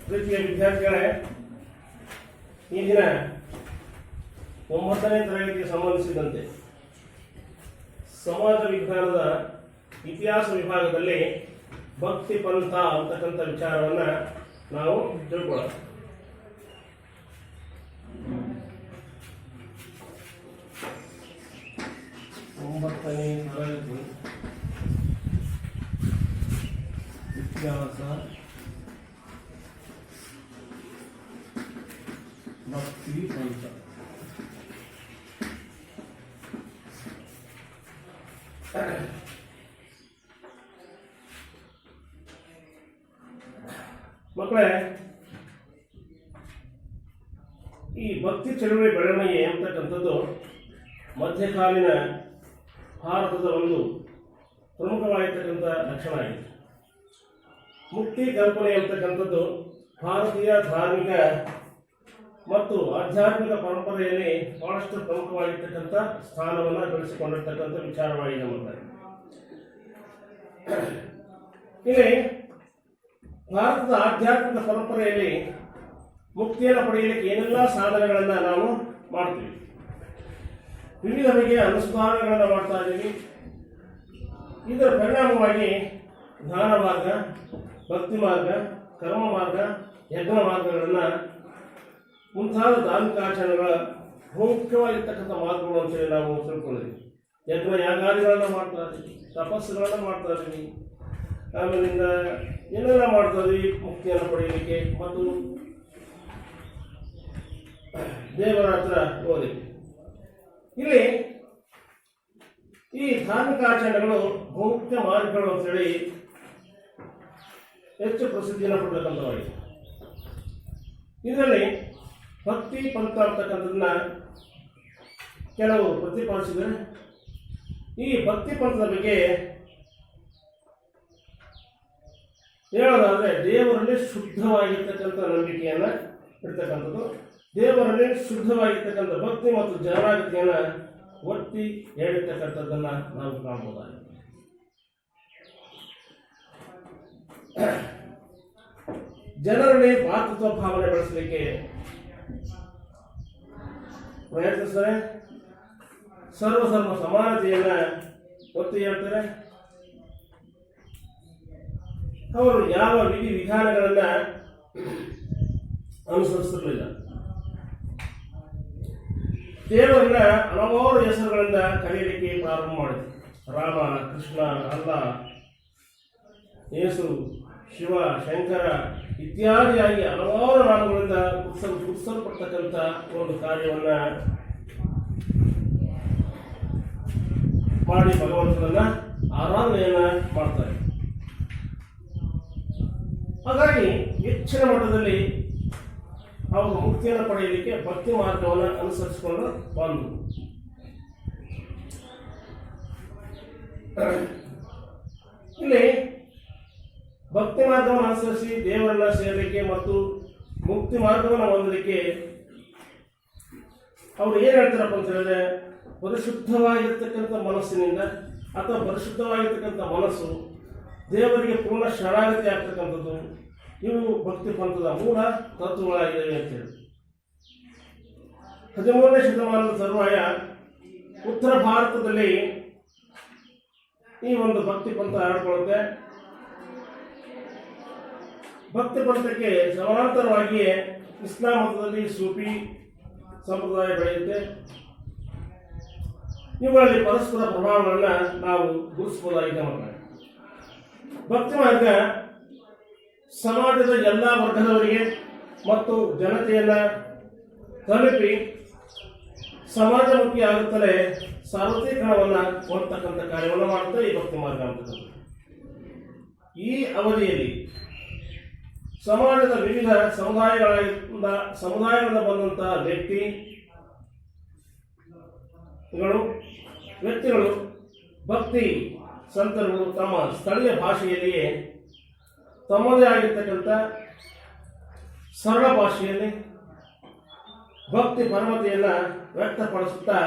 ಪ್ರೀತಿಯ ವಿದ್ಯಾರ್ಥಿಗಳೇ, ಈ ದಿನ 9ನೇ ತರಗತಿಗೆ ಸಂಬಂಧಿಸಿದಂತೆ ಸಮಾಜ ವಿಜ್ಞಾನದ ಇತಿಹಾಸ ವಿಭಾಗದಲ್ಲಿ ಭಕ್ತಿ ಪಂಥ ಅಂತಕ್ಕಂಥ ವಿಚಾರವನ್ನ ನಾವು ತಿಳ್ಕೊಳ್ಳೋಣ. ಒಂಬತ್ತನೇ ತರಗತಿ ಇತಿಹಾಸ ಭಕ್ತಿ ಪಂಥ. ಮಕ್ಕಳೇ, ಈ ಭಕ್ತಿ ಚಳುವಳಿ ಬೆಳವಣಿಗೆ ಅಂತಕ್ಕಂಥದ್ದು ಮಧ್ಯಕಾಲೀನ ಭಾರತದ ಒಂದು ಪ್ರಮುಖವಾಗಿರ್ತಕ್ಕಂಥ ಲಕ್ಷಣ ಆಗಿದೆ. ಮುಕ್ತಿ ಕಲ್ಪನೆ ಅಂತಕ್ಕಂಥದ್ದು ಭಾರತೀಯ ಧಾರ್ಮಿಕ ಮತ್ತು ಆಧ್ಯಾತ್ಮಿಕ ಪರಂಪರೆಯಲ್ಲಿ ಬಹಳಷ್ಟು ಪ್ರಮುಖವಾಗಿರ್ತಕ್ಕಂಥ ಸ್ಥಾನವನ್ನು ಗಳಿಸಿಕೊಂಡಿರ್ತಕ್ಕಂಥ ವಿಚಾರವಾಗಿದೆ. ಮತ್ತೆ ಇಲ್ಲಿ ಭಾರತದ ಆಧ್ಯಾತ್ಮಿಕ ಪರಂಪರೆಯಲ್ಲಿ ಮುಕ್ತಿಯನ್ನು ಪಡೆಯಲಿಕ್ಕೆ ಏನೆಲ್ಲ ಸಾಧನೆಗಳನ್ನು ನಾವು ಮಾಡ್ತೀವಿ, ವಿವಿಧ ಬಗೆಯ ಅನುಷ್ಠಾನಗಳನ್ನು ಮಾಡ್ತಾ ಇದ್ದೀವಿ. ಇದರ ಪರಿಣಾಮವಾಗಿ ಜ್ಞಾನ ಮಾರ್ಗ, ಭಕ್ತಿ ಮಾರ್ಗ, ಕರ್ಮ ಮಾರ್ಗ, ಯಜ್ಞ ಮಾರ್ಗಗಳನ್ನು ಮುಂತಾದ ಧಾರ್ಮಿಕ ಆಚರಣೆಗಳ ಮುಖ್ಯವಾಗಿರ್ತಕ್ಕಂಥ ಮಾರ್ಗಗಳು ಅಂತೇಳಿ ನಾವು ತಿಳ್ಕೊಂಡಿದ್ದೀವಿ. ಯಜ್ಞ ಯಾಗಾದಿಗಳನ್ನು ಮಾಡ್ತಾ ಇದ್ದೀವಿ, ತಪಸ್ಸುಗಳನ್ನು ಮಾಡ್ತಾ ಇದ್ದೀವಿ, ಆಮೇಲಿಂದ ಏನೆಲ್ಲ ಮಾಡ್ತಾ ಇದ್ದೀವಿ ಮುಕ್ತಿಯನ್ನು ಪಡೆಯಲಿಕ್ಕೆ ಮತ್ತು ದೇವರ ಹತ್ರ ಹೋಗಿ. ಇಲ್ಲಿ ಈ ಧಾರ್ಮಿಕ ಆಚರಣೆಗಳು ಮುಖ್ಯ ಮಾರ್ಗಗಳು ಅಂತೇಳಿ ಹೆಚ್ಚು ಪ್ರಸಿದ್ಧಿಯನ್ನು ಪಡೆತಕ್ಕಂಥವಾಗಿದೆ. ಇದರಲ್ಲಿ ಭಕ್ತಿ ಪಂಥ ಅಂತಕ್ಕಂಥದನ್ನ ಕೆಲವು ಪ್ರತಿಪಾದಿಸಿದರೆ, ಈ ಭಕ್ತಿ ಪಂಥದ ಬಗ್ಗೆ ಹೇಳೋದಾದ್ರೆ ದೇವರಲ್ಲಿ ಶುದ್ಧವಾಗಿರ್ತಕ್ಕಂಥ ನಂಬಿಕೆಯನ್ನ ಇರ್ತಕ್ಕಂಥದ್ದು, ದೇವರಲ್ಲಿ ಶುದ್ಧವಾಗಿರ್ತಕ್ಕಂಥ ಭಕ್ತಿ ಮತ್ತು ಜನರಾಗತಿಯನ್ನ ಒತ್ತಿ ಹೇಳಿರ್ತಕ್ಕಂಥದ್ದನ್ನ ನಾವು ಕಾಣಬಹುದಾಗಿದೆ. ಜನರಲ್ಲಿ ಭಾತೃತ್ವ ಭಾವನೆ ಬೆಳೆಸಲಿಕ್ಕೆ ಪ್ರಯತ್ನಿಸ್ತಾರೆ, ಸರ್ವಧರ್ಮ ಸಮಾನತೆಯನ್ನ ಒತ್ತಿ ಹೇಳ್ತಾರೆ. ಅವರು ಯಾವ ವಿಧಿ ವಿಧಾನಗಳನ್ನ ಅನುಸರಿಸಿರಲಿಲ್ಲ. ದೇವರನ್ನ ಹಲವಾರು ಹೆಸರುಗಳಿಂದ ಕರೆಯಲಿಕ್ಕೆ ಪ್ರಾರಂಭ ಮಾಡಿದ್ರು. ರಾಮ, ಕೃಷ್ಣ, ಅಲ್ಲ, ಯೇಸು, ಶಿವ, ಶಂಕರ ಇತ್ಯಾದಿಯಾಗಿ ಹಲವಾರು ನಾಮಗಳಿಂದ ಗುರುತಿಸಲ್ಪಡ್ತಕ್ಕಂಥ ಒಂದು ಕಾರ್ಯವನ್ನ ಮಾಡಿ ಭಗವಂತನನ್ನ ಆರಾಧನೆಯನ್ನ ಮಾಡ್ತಾರೆ. ಹಾಗಾಗಿ ಹೆಚ್ಚಿನ ಮಟ್ಟದಲ್ಲಿ ಅವರು ಮುಕ್ತಿಯನ್ನು ಪಡೆಯಲಿಕ್ಕೆ ಭಕ್ತಿ ಮಾರ್ಗವನ್ನು ಅನುಸರಿಸಿಕೊಂಡು ಬಂದರು. ಇಲ್ಲಿ ಭಕ್ತಿ ಮಾರ್ಗವನ್ನು ಅನುಸರಿಸಿ ದೇವರನ್ನ ಸೇರಲಿಕ್ಕೆ ಮತ್ತು ಮುಕ್ತಿ ಮಾರ್ಗವನ್ನು ಹೊಂದಲಿಕ್ಕೆ ಅವರು ಏನ್ ಹೇಳ್ತಾರಪ್ಪ ಅಂತ ಹೇಳಿದ್ರೆ, ಪರಿಶುದ್ಧವಾಗಿರ್ತಕ್ಕಂಥ ಮನಸ್ಸಿನಿಂದ ಅಥವಾ ಪರಿಶುದ್ಧವಾಗಿರ್ತಕ್ಕಂಥ ಮನಸ್ಸು ದೇವರಿಗೆ ಪೂರ್ಣ ಶರಣಾಗತಿ ಆಗ್ತಕ್ಕಂಥದ್ದು, ಇವು ಭಕ್ತಿ ಪಂಥದ ಮೂಲ ತತ್ವಗಳಾಗಿವೆ ಅಂತ ಹೇಳಿ 13ನೇ ಶತಮಾನದ ತರುವಾಯ ಉತ್ತರ ಭಾರತದಲ್ಲಿ ಈ ಒಂದು ಭಕ್ತಿ ಪಂಥ ಹರಡಿಕೊಳ್ಳುತ್ತೆ. ಭಕ್ತಿ ಪಂಥಕ್ಕೆ ಸಮಾನಾಂತರವಾಗಿಯೇ ಇಸ್ಲಾಂ ಮತದಲ್ಲಿ ಸೂಫಿ ಸಂಪ್ರದಾಯ ಬೆಳೆಯುತ್ತೆ. ಇವುಗಳಲ್ಲಿ ಪರಸ್ಪರ ಪ್ರಭಾವಗಳನ್ನ ನಾವು ಗುರುತಿಸಬಹುದಾಗಿದೆ. ಭಕ್ತಿ ಮಾರ್ಗ ಸಮಾಜದ ಎಲ್ಲ ವರ್ಗದವರಿಗೆ ಮತ್ತು ಜನತೆಯನ್ನ ತಲುಪಿ ಸಮಾಜಮುಖಿ ಆಗುತ್ತಲೇ ಸಾರ್ವತ್ರೀಕರಣವನ್ನ ಹೊಂದತಕ್ಕಂಥ ಕಾರ್ಯವನ್ನು ಮಾಡುತ್ತೆ ಈ ಭಕ್ತಿ ಮಾರ್ಗ ಅಂತಕ್ಕಂಥ. ಈ ಅವಧಿಯಲ್ಲಿ ಸಮಾಜದ ವಿವಿಧ ಸಮುದಾಯಗಳಿಂದ ಬಂದಂತಹ ವ್ಯಕ್ತಿಗಳು ಭಕ್ತಿ ಸಂತರು ತಮ್ಮ ಸ್ಥಳೀಯ ಭಾಷೆಯಲ್ಲಿಯೇ ತಮ್ಮದೇ ಆಗಿರ್ತಕ್ಕಂಥ ಸರಳ ಭಾಷೆಯಲ್ಲಿ ಭಕ್ತಿ ಪರಮತೆಯನ್ನು ವ್ಯಕ್ತಪಡಿಸುತ್ತಾ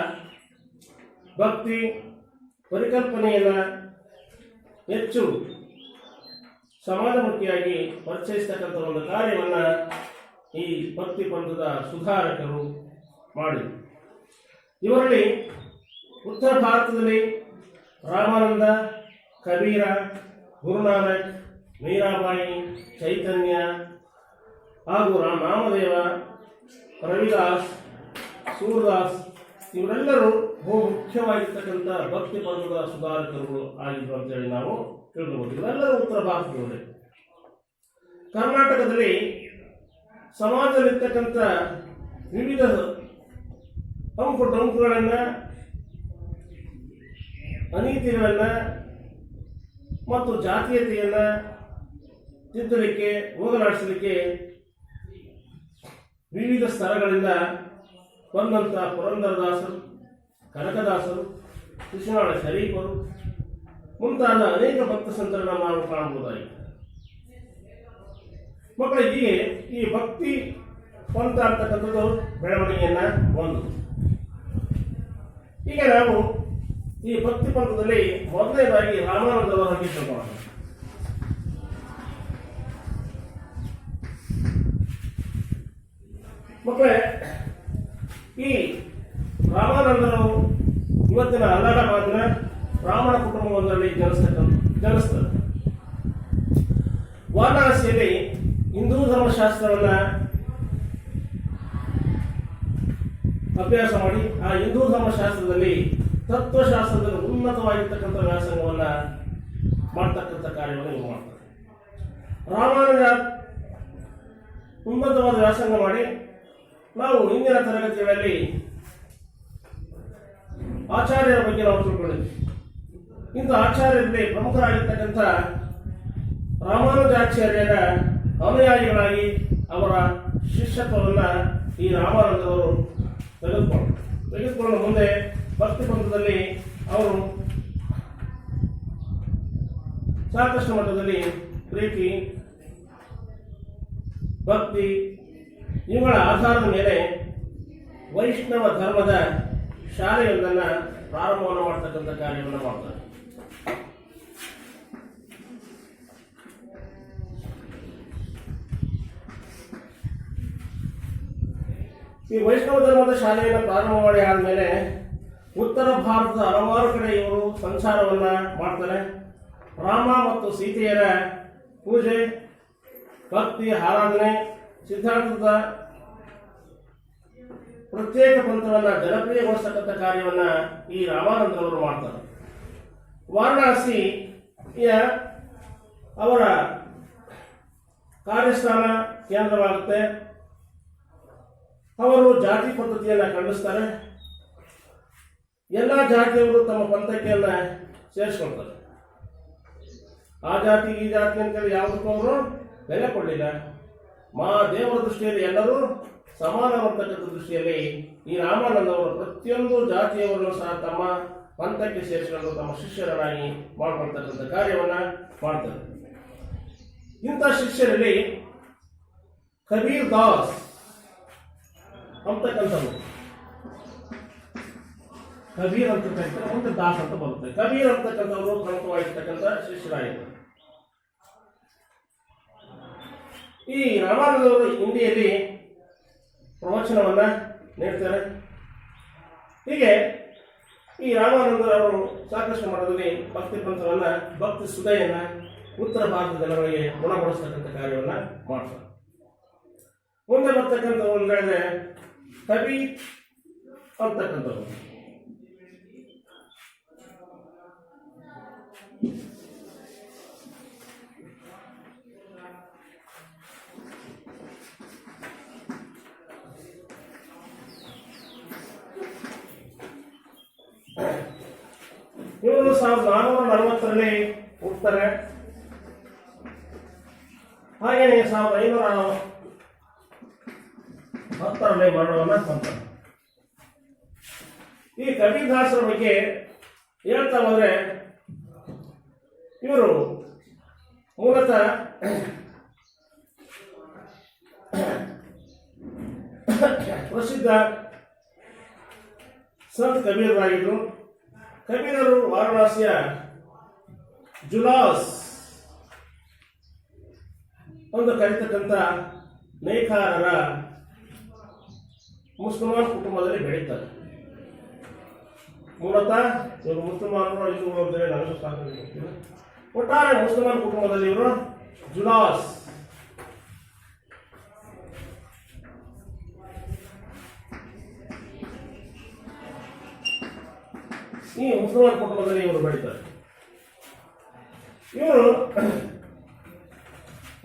ಭಕ್ತಿ ಪರಿಕಲ್ಪನೆಯನ್ನು ಹೆಚ್ಚು ಸಮಾಜಮುಖಿಯಾಗಿ ಪರಿಚಯಿಸ್ತಕ್ಕಂಥ ಒಂದು ಕಾರ್ಯವನ್ನು ಈ ಭಕ್ತಿ ಪಂಥದ ಸುಧಾರಕರು ಮಾಡಿದರು. ಇವರಲ್ಲಿ ಉತ್ತರ ಭಾರತದಲ್ಲಿ ರಾಮಾನಂದ, ಕಬೀರ, ಗುರುನಾನಕ್, ಮೀರಾಬಾಯಿ, ಚೈತನ್ಯ ಹಾಗೂ ನಾಮದೇವ, ರವಿದಾಸ್, ಸೂರದಾಸ್ ಇವರೆಲ್ಲರೂ ಬಹು ಮುಖ್ಯವಾಗಿರ್ತಕ್ಕಂಥ ಭಕ್ತಿ ಪಂಥದ ಸುಧಾರಕರುಗಳು ಆಗಿದ್ರು ಅಂತೇಳಿ ನಾವು ತಿಳ್ಕೊಬಹುದು. ಇವರೆಲ್ಲರೂ ಉತ್ತರ ಭಾರತದವರೇ. ಕರ್ನಾಟಕದಲ್ಲಿ ಸಮಾಜದಲ್ಲಿರ್ತಕ್ಕಂಥ ವಿವಿಧ ಅಂಕು ಡೊಂಕುಗಳನ್ನು, ಅನೀತಿಗಳನ್ನು ಮತ್ತು ಜಾತೀಯತೆಯನ್ನು ತಿದ್ದಲಿಕ್ಕೆ, ಹೋಗಲಾಡಿಸಲಿಕ್ಕೆ ವಿವಿಧ ಸ್ತರಗಳಿಂದ ಬಂದಂಥ ಪುರಂದರದಾಸರು, ಕನಕದಾಸರು, ಕೃಷ್ಣಾಳ ಶರೀಫರು ಮುಂತಾದ ಅನೇಕ ಭಕ್ತ ಸಂತರನ್ನು ನಾವು ಕಾಣಬಹುದಾಗಿದೆ. ಮಕ್ಕಳಿಗೆ ಈ ಭಕ್ತಿ ಪಂಥ ಅಂತಕ್ಕಂಥದ್ದು ಬೆಳವಣಿಗೆಯನ್ನ ಒಂದು. ಈಗ ನಾವು ಈ ಭಕ್ತಿ ಪಂಥದಲ್ಲಿ ಮೊದಲನೇದಾಗಿ ರಾಮಾನಂದರ ಬಗ್ಗೆ ತಿಳ್ಕೊಳ್ಳೋಣ. ಮಕ್ಕಳೇ, ಈ ರಾಮಾನಂದರು ಇವತ್ತಿನ ಅಲಹಾಬಾದ್ನ ಬ್ರಾಹ್ಮಣ ಕುಟುಂಬವೊಂದರಲ್ಲಿ ಜನಿಸ್ತಾರೆ. ವಾರಣಾಸಿಯಲ್ಲಿ ಹಿಂದೂ ಧರ್ಮಶಾಸ್ತ್ರವನ್ನ ಅಭ್ಯಾಸ ಮಾಡಿ ಆ ಹಿಂದೂ ಧರ್ಮಶಾಸ್ತ್ರದಲ್ಲಿ ತತ್ವಶಾಸ್ತ್ರದಲ್ಲಿ ಉನ್ನತವಾಗಿರ್ತಕ್ಕಂಥ ವ್ಯಾಸಂಗವನ್ನ ಮಾಡ್ತಕ್ಕಂಥ ಕಾರ್ಯವನ್ನು ಇವರು ಮಾಡ್ತಾರೆ. ರಾಮಾನುಜ ಉನ್ನತವಾದ ವ್ಯಾಸಂಗ ಮಾಡಿ ನಾವು ಹಿಂದಿನ ತರಗತಿಗಳಲ್ಲಿ ಆಚಾರ್ಯರ ಬಗ್ಗೆ ನಾವು ತಿಳ್ಕೊಂಡಿದ್ವಿ. ಇಂಥ ಆಚಾರ್ಯರಲ್ಲಿ ಪ್ರಮುಖರಾಗಿರ್ತಕ್ಕಂಥ ರಾಮಾನುಜಾಚಾರ್ಯರ ಅನುಯಾಯಿಗಳಾಗಿ ಅವರ ಶಿಷ್ಯತ್ವವನ್ನು ಈ ರಾಮಾನಂದವರು ತೆಗೆದುಕೊಂಡು ಮುಂದೆ ಭಕ್ತಿ ಪಂಥದಲ್ಲಿ ಅವರು ಸಾಕಷ್ಟು ಮಟ್ಟದಲ್ಲಿ ಪ್ರೀತಿ, ಭಕ್ತಿ ಇವುಗಳ ಆಧಾರದ ಮೇಲೆ ವೈಷ್ಣವ ಧರ್ಮದ ಶಾಲೆಯೊಂದನ್ನು ಪ್ರಾರಂಭವನ್ನು ಮಾಡ್ತಕ್ಕಂಥ ಕಾರ್ಯವನ್ನು ಮಾಡ್ತಾರೆ. ಈ ವೈಷ್ಣವ ಧರ್ಮದ ಶಾಲೆಯನ್ನು ಪ್ರಾರಂಭ ಮಾಡಿ ಆದಮೇಲೆ ಉತ್ತರ ಭಾರತದ ಹಲವಾರು ಕಡೆ ಇವರು ಸಂಚಾರವನ್ನ ಮಾಡ್ತಾರೆ. ರಾಮ ಮತ್ತು ಸೀತೆಯರ ಪೂಜೆ, ಭಕ್ತಿ, ಆರಾಧನೆ, ಸಿದ್ಧಾಂತದ ಪ್ರತ್ಯೇಕ ಪಂಥವನ್ನು ಜನಪ್ರಿಯಗೊಳಿಸತಕ್ಕಂಥ ಕಾರ್ಯವನ್ನ ಈ ರಾಮಾನಂದರವರು ಮಾಡ್ತಾರೆ. ವಾರಣಾಸಿ ಅವರ ಕಾರ್ಯಸ್ಥಾನ ಕೇಂದ್ರವಾಗುತ್ತೆ. ಅವರು ಜಾತಿ ಪದ್ಧತಿಯನ್ನು ಖಂಡಿಸ್ತಾರೆ. ಎಲ್ಲ ಜಾತಿಯವರು ತಮ್ಮ ಪಂಥಕ್ಕೆಯನ್ನ ಸೇರಿಸ್ಕೊಳ್ತಾರೆ. ಆ ಜಾತಿ ಈ ಜಾತಿ ಅಂತೇಳಿ ಯಾವುದಕ್ಕೂ ಅವರು ಬೆಲೆ ಕೊಡಲಿಲ್ಲ. ದೇವರ ದೃಷ್ಟಿಯಲ್ಲಿ ಎಲ್ಲರೂ ಸಮಾನವಂತಕ್ಕಂಥ ದೃಷ್ಟಿಯಲ್ಲಿ ಈ ರಾಮಾನಂದ ಅವರು ಪ್ರತಿಯೊಂದು ಜಾತಿಯವರನ್ನು ಸಹ ತಮ್ಮ ಪಂಥಕ್ಕೆ ಸೇರಿಸಿಕೊಂಡು ತಮ್ಮ ಶಿಷ್ಯರನ್ನಾಗಿ ಮಾಡ್ಕೊಳ್ತಕ್ಕಂಥ ಕಾರ್ಯವನ್ನ ಮಾಡ್ತಾರೆ. ಇಂಥ ಶಿಷ್ಯರಲ್ಲಿ ಕಬೀರ್ ದಾಸ್ ಅಂತಕ್ಕಂಥವ್ರು, ಕಬೀರ್ ಅಂತಕ್ಕಂಥ ಒಂದು ದಾಸ್ ಅಂತ ಬರುತ್ತೆ. ಕಬೀರ್ ಅಂತಕ್ಕಂಥವರು ಪ್ರಮುಖವಾಗಿರ್ತಕ್ಕಂಥ ಶಿಷ್ಯರಾಗಿದ್ದಾರೆ. ಈ ರಾಮಾನಂದವರು ಹಿಂದಿಯಲ್ಲಿ ಪ್ರವಚನವನ್ನ ನೀಡ್ತಾರೆ. ಹೀಗೆ ಈ ರಾಮಾನಂದರವರು ಸಾಕಷ್ಟು ಮಟ್ಟದಲ್ಲಿ ಭಕ್ತಿ ಪಂಥವನ್ನ, ಭಕ್ತಿ ಸುಧೆಯನ್ನ ಉತ್ತರ ಭಾರತದ ಜನಗಳಿಗೆ ಗುಣಪಡಿಸ್ತಕ್ಕಂಥ ಕಾರ್ಯವನ್ನ ಮಾಡ್ತಾರೆ. ಮುಂದೆ ಬರ್ತಕ್ಕಂಥ ಒಂದು ಹೇಳಿದ್ರೆ ಕವಿ ಅಂತಕ್ಕಂಥವ್ರು. ಇವರು 1440ರಲ್ಲಿ ಹುಟ್ಟುತ್ತಾರೆ. ಹಾಗೆಯೇ 1510ರಲ್ಲಿ ಮರಣವನ್ನ ಹೊಂದ್ತಾರೆ. ಈ ಕಬೀರದಾಸರ ಬಗ್ಗೆ ಹೇಳ್ತಾ ಹೋದ್ರೆ ಇವರು ಮೂಲತಃ ಪ್ರಸಿದ್ಧ ಸಂತ ಕಬೀರರಾಗಿದ್ದರು. ಕಬೀರರು ವಾರಣಾಸಿಯ ಜುಲಾಸ್ ಒಂದು ಕರೀತಕ್ಕಂಥ ನೇಕಾರರ ಮುಸಲ್ಮಾನ್ ಕುಟುಂಬದಲ್ಲಿ ಬೆಳೀತಾರೆ. ಮೂಲತಃ ಇವರು ಮುಸಲ್ಮಾನರು ಹಿಂದೂಗಳು ಅಂತೇಳಿ ನನಗೂ ಸಾಕು. ಒಟ್ಟಾರೆ ಮುಸಲ್ಮಾನ್ ಕುಟುಂಬದಲ್ಲಿ ಇವರು ಜುಲಾಸ್ ಈ ಮುಸಲ್ಮಾನ್ ಕುಟುಂಬದಲ್ಲಿ ಇವರು ಬೆಳೀತಾರೆ. ಇವರು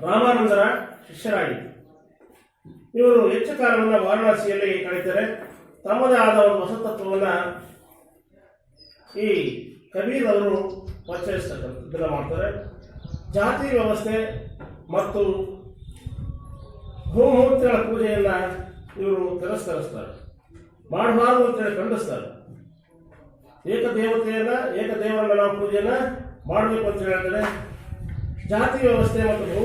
ರಾಮಾನಂದರ ಶಿಷ್ಯರಾಗಿದ್ದರು. ಇವರು ಹೆಚ್ಚು ಕಾಲವನ್ನು ವಾರಣಾಸಿಯಲ್ಲಿ ಕಳೀತಾರೆ. ತಮ್ಮದೇ ಆದ ಒಂದು ಹೊಸ ತತ್ವವನ್ನು ಈ ಕಬೀರ್ ಅವರು ಪರಿಚಯಿಸ್ತಕ್ಕಂಥದ್ದನ್ನು ಮಾಡ್ತಾರೆ. ಜಾತಿ ವ್ಯವಸ್ಥೆ ಮತ್ತು ಹೋಮಮೂರ್ತಿಗಳ ಪೂಜೆಯನ್ನು ಇವರು ತಿರಸ್ಕರಿಸ್ತಾರೆ, ಮಾಡಬಾರದು ಅಂತೇಳಿ ಖಂಡಿಸ್ತಾರೆ. ಏಕದೇವರನ್ನ ನಾವು ಪೂಜೆಯನ್ನ ಮಾಡಬೇಕು ಅಂತ ಹೇಳ್ತಾರೆ. ಜಾತಿ ವ್ಯವಸ್ಥೆ ಮತ್ತು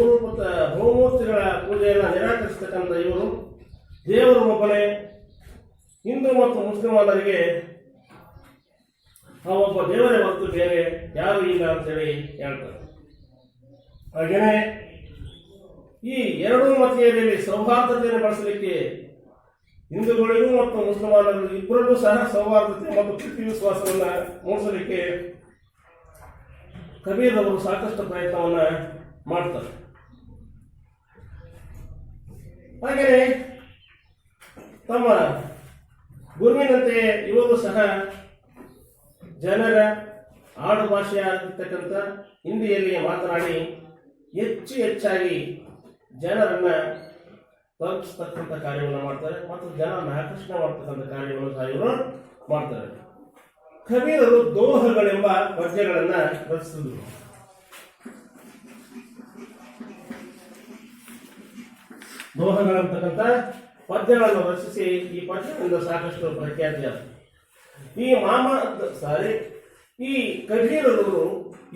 ಬಹುಮೂರ್ತಿಗಳ ಪೂಜೆಯನ್ನು ನಿರಾಕರಿಸತಕ್ಕಂಥ ಇವರು ದೇವರು ಒಬ್ಬನೇ, ಹಿಂದೂ ಮತ್ತು ಮುಸ್ಲಿಮರಿಗೆ ಆ ಒಬ್ಬ ದೇವರೇ ಹೊರತು ಬೇರೆ ಯಾರು ಇಲ್ಲ ಅಂತೇಳಿ ಹೇಳ್ತಾರೆ. ಹಾಗೆಯೇ ಈ ಎರಡೂ ಮತೀಯರಲ್ಲಿ ಸೌಹಾರ್ದತೆಯನ್ನು ಬಳಸಲಿಕ್ಕೆ ಹಿಂದೂಗಳಿಗೂ ಮತ್ತು ಮುಸಲ್ಮಾನರು ಇಬ್ಬರಿಗೂ ಸಹ ಸೌಹಾರ್ದತೆ ಮತ್ತು ಪ್ರೀತಿ ವಿಶ್ವಾಸವನ್ನು ಮೂಡಿಸಲಿಕ್ಕೆ ಕಬೀರ್ ಅವರು ಸಾಕಷ್ಟು ಪ್ರಯತ್ನವನ್ನು ಮಾಡ್ತಾರೆ. ಹಾಗೆಯೇ ತಮ್ಮ ಗುರುವಿನಂತೆ ಇವರು ಸಹ ಜನರ ಆಡು ಭಾಷೆಯಾಗಿರ್ತಕ್ಕಂಥ ಹಿಂದಿಯಲ್ಲಿ ಮಾತನಾಡಿ ಹೆಚ್ಚಾಗಿ ಜನರನ್ನ ತಲುಪಿಸ್ತಕ್ಕಂಥ ಕಾರ್ಯವನ್ನು ಮಾಡ್ತಾರೆ ಮತ್ತು ಜನರನ್ನು ಆಕರ್ಷಣೆ ಮಾಡ್ತಕ್ಕಂಥ ಕಾರ್ಯವನ್ನು ಸಹ ಇವರು ಮಾಡ್ತಾರೆ. ಕಬೀರರು ದೋಹಗಳೆಂಬ ಪದ್ಯಗಳನ್ನು ರಚಿಸಿದರು. ದೋಹಗಳಂತಕ್ಕಂಥ ಪದ್ಯಗಳನ್ನು ರಚಿಸಿ ಈ ಪದ್ಯದಿಂದ ಸಾಕಷ್ಟು ಪ್ರಖ್ಯಾತಿಯಾದ ಈ ಕಬೀರರು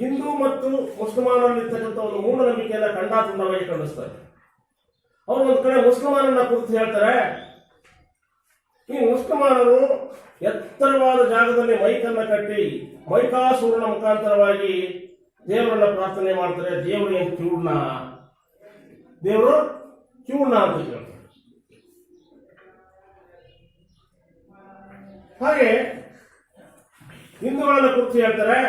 ಹಿಂದೂ ಮತ್ತು ಮುಸಲ್ಮಾನರಲ್ಲಿರ್ತಕ್ಕಂಥ ಒಂದು ಮೂಢನಂಬಿಕೆಯನ್ನು ಖಂಡಾಖಂಡವಾಗಿ ಖಂಡಿಸ್ತಾರೆ. ಅವರು ಒಂದು ಕಡೆ ಮುಸಲ್ಮಾನರನ್ನ ಕುರಿತು ಹೇಳ್ತಾರೆ, ಈ ಮುಸಲ್ಮಾನರು ಎತ್ತರವಾದ ಜಾಗದಲ್ಲಿ ಮೈಕನ್ನ ಕಟ್ಟಿ ಮೈಕಾಸೂರನ ಮುಖಾಂತರವಾಗಿ ದೇವರನ್ನ ಪ್ರಾರ್ಥನೆ ಮಾಡ್ತಾರೆ. ದೇವರು ಏನು ಕಿವುಡ್ನ ಅಂತ ಹೇಳ್ತಾರೆ. ಹಾಗೆ ಹಿಂದೂಗಳನ್ನ ಕುರಿತು ಹೇಳ್ತಾರೆ,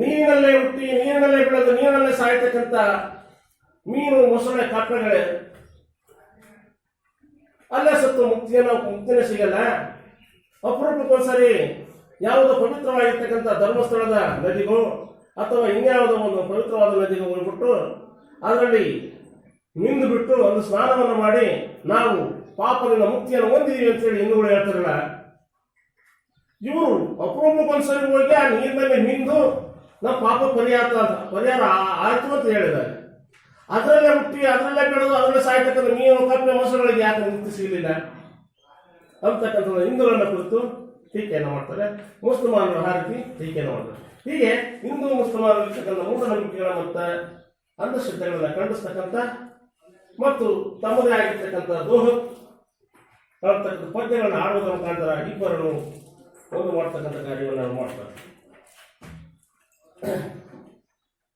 ನೀರಿನಲ್ಲೇ ಹುಟ್ಟಿ ನೀರಿನಲ್ಲೇ ಬೆಳೆದು ನೀರಿನಲ್ಲೇ ಸಾಯ್ತಕ್ಕಂಥ ಮೀನು ಮೊಸಳೆ ಕಾಟಗಳೇ ಅಲ್ಲೇ ಸತ್ತು ಮುಕ್ತಿನೇ ಸಿಗಲ್ಲ. ಅಪರೂಪಕ್ಕೊಂದ್ಸರಿ ಯಾವುದೋ ಪವಿತ್ರವಾಗಿರ್ತಕ್ಕಂಥ ಧರ್ಮಸ್ಥಳದ ನದಿಗೂ ಅಥವಾ ಇನ್ಯಾವುದೋ ಒಂದು ಪವಿತ್ರವಾದ ನದಿಗೂ ಹೋಗ್ಬಿಟ್ಟು ಅದರಲ್ಲಿ ಮಿಂದು ಬಿಟ್ಟು ಒಂದು ಸ್ನಾನವನ್ನು ಮಾಡಿ ನಾವು ಪಾಪದಿಂದ ಮುಕ್ತಿಯನ್ನು ಹೊಂದಿದೀವಿ ಅಂತೇಳಿ ಹಿಂದೂಗಳು ಹೇಳ್ತಾರಲ್ಲ, ಇವರು ಅಪರೂಪಕ್ಕೊಂದ್ಸರಿ ಹೋಗಿ ಆ ನೀರಿನಲ್ಲಿ ಮಿಂದು ನಾವು ಪಾಪ ಪರಿಹಾರ ಆಯ್ತು ಅಂತ ಹೇಳಿದ್ದಾರೆ. ಅದರಲ್ಲೇ ಹುಟ್ಟಿ ಅದರಲ್ಲೇ ಬೆಳೆದು ಅದರಲ್ಲೇ ಸಾಯ್ತಕ್ಕಂಥ ಮೀನು ಕಪ್ಪೆ ಮೊಸರುಗಳಿಗೆ ಯಾಕೆ ಮುಕ್ತಿ ಸಿಗಲಿಲ್ಲ ಅಂತಕ್ಕಂಥ ಹಿಂದೂಗಳನ್ನ ಕುರಿತು ಟೀಕೆಯನ್ನು ಮಾಡ್ತಾರೆ. ಮುಸಲ್ಮಾನರು ಆ ರೀತಿ ಟೀಕೆಯನ್ನು ಮಾಡ್ತಾರೆ. ಹೀಗೆ ಹಿಂದೂ ಮುಸಲ್ಮಾನರಿರ್ತಕ್ಕಂಥ ಮೂಢನಂಬಿಕೆಗಳ ಮತ್ತು ಅಂಧಶ್ರದ್ಧೆಗಳನ್ನು ಖಂಡಿಸ್ತಕ್ಕಂಥ ಮತ್ತು ತಮ್ಮದೇ ಆಗಿರ್ತಕ್ಕಂಥ ದೋಹ ಪದ್ಯಗಳನ್ನು ಆಡುವುದರ ಮುಖಾಂತರ ಇಬ್ಬರನ್ನು ಒಂದು ಮಾಡ್ತಕ್ಕಂಥ ಕಾರ್ಯವನ್ನು ಮಾಡ್ತಾರೆ.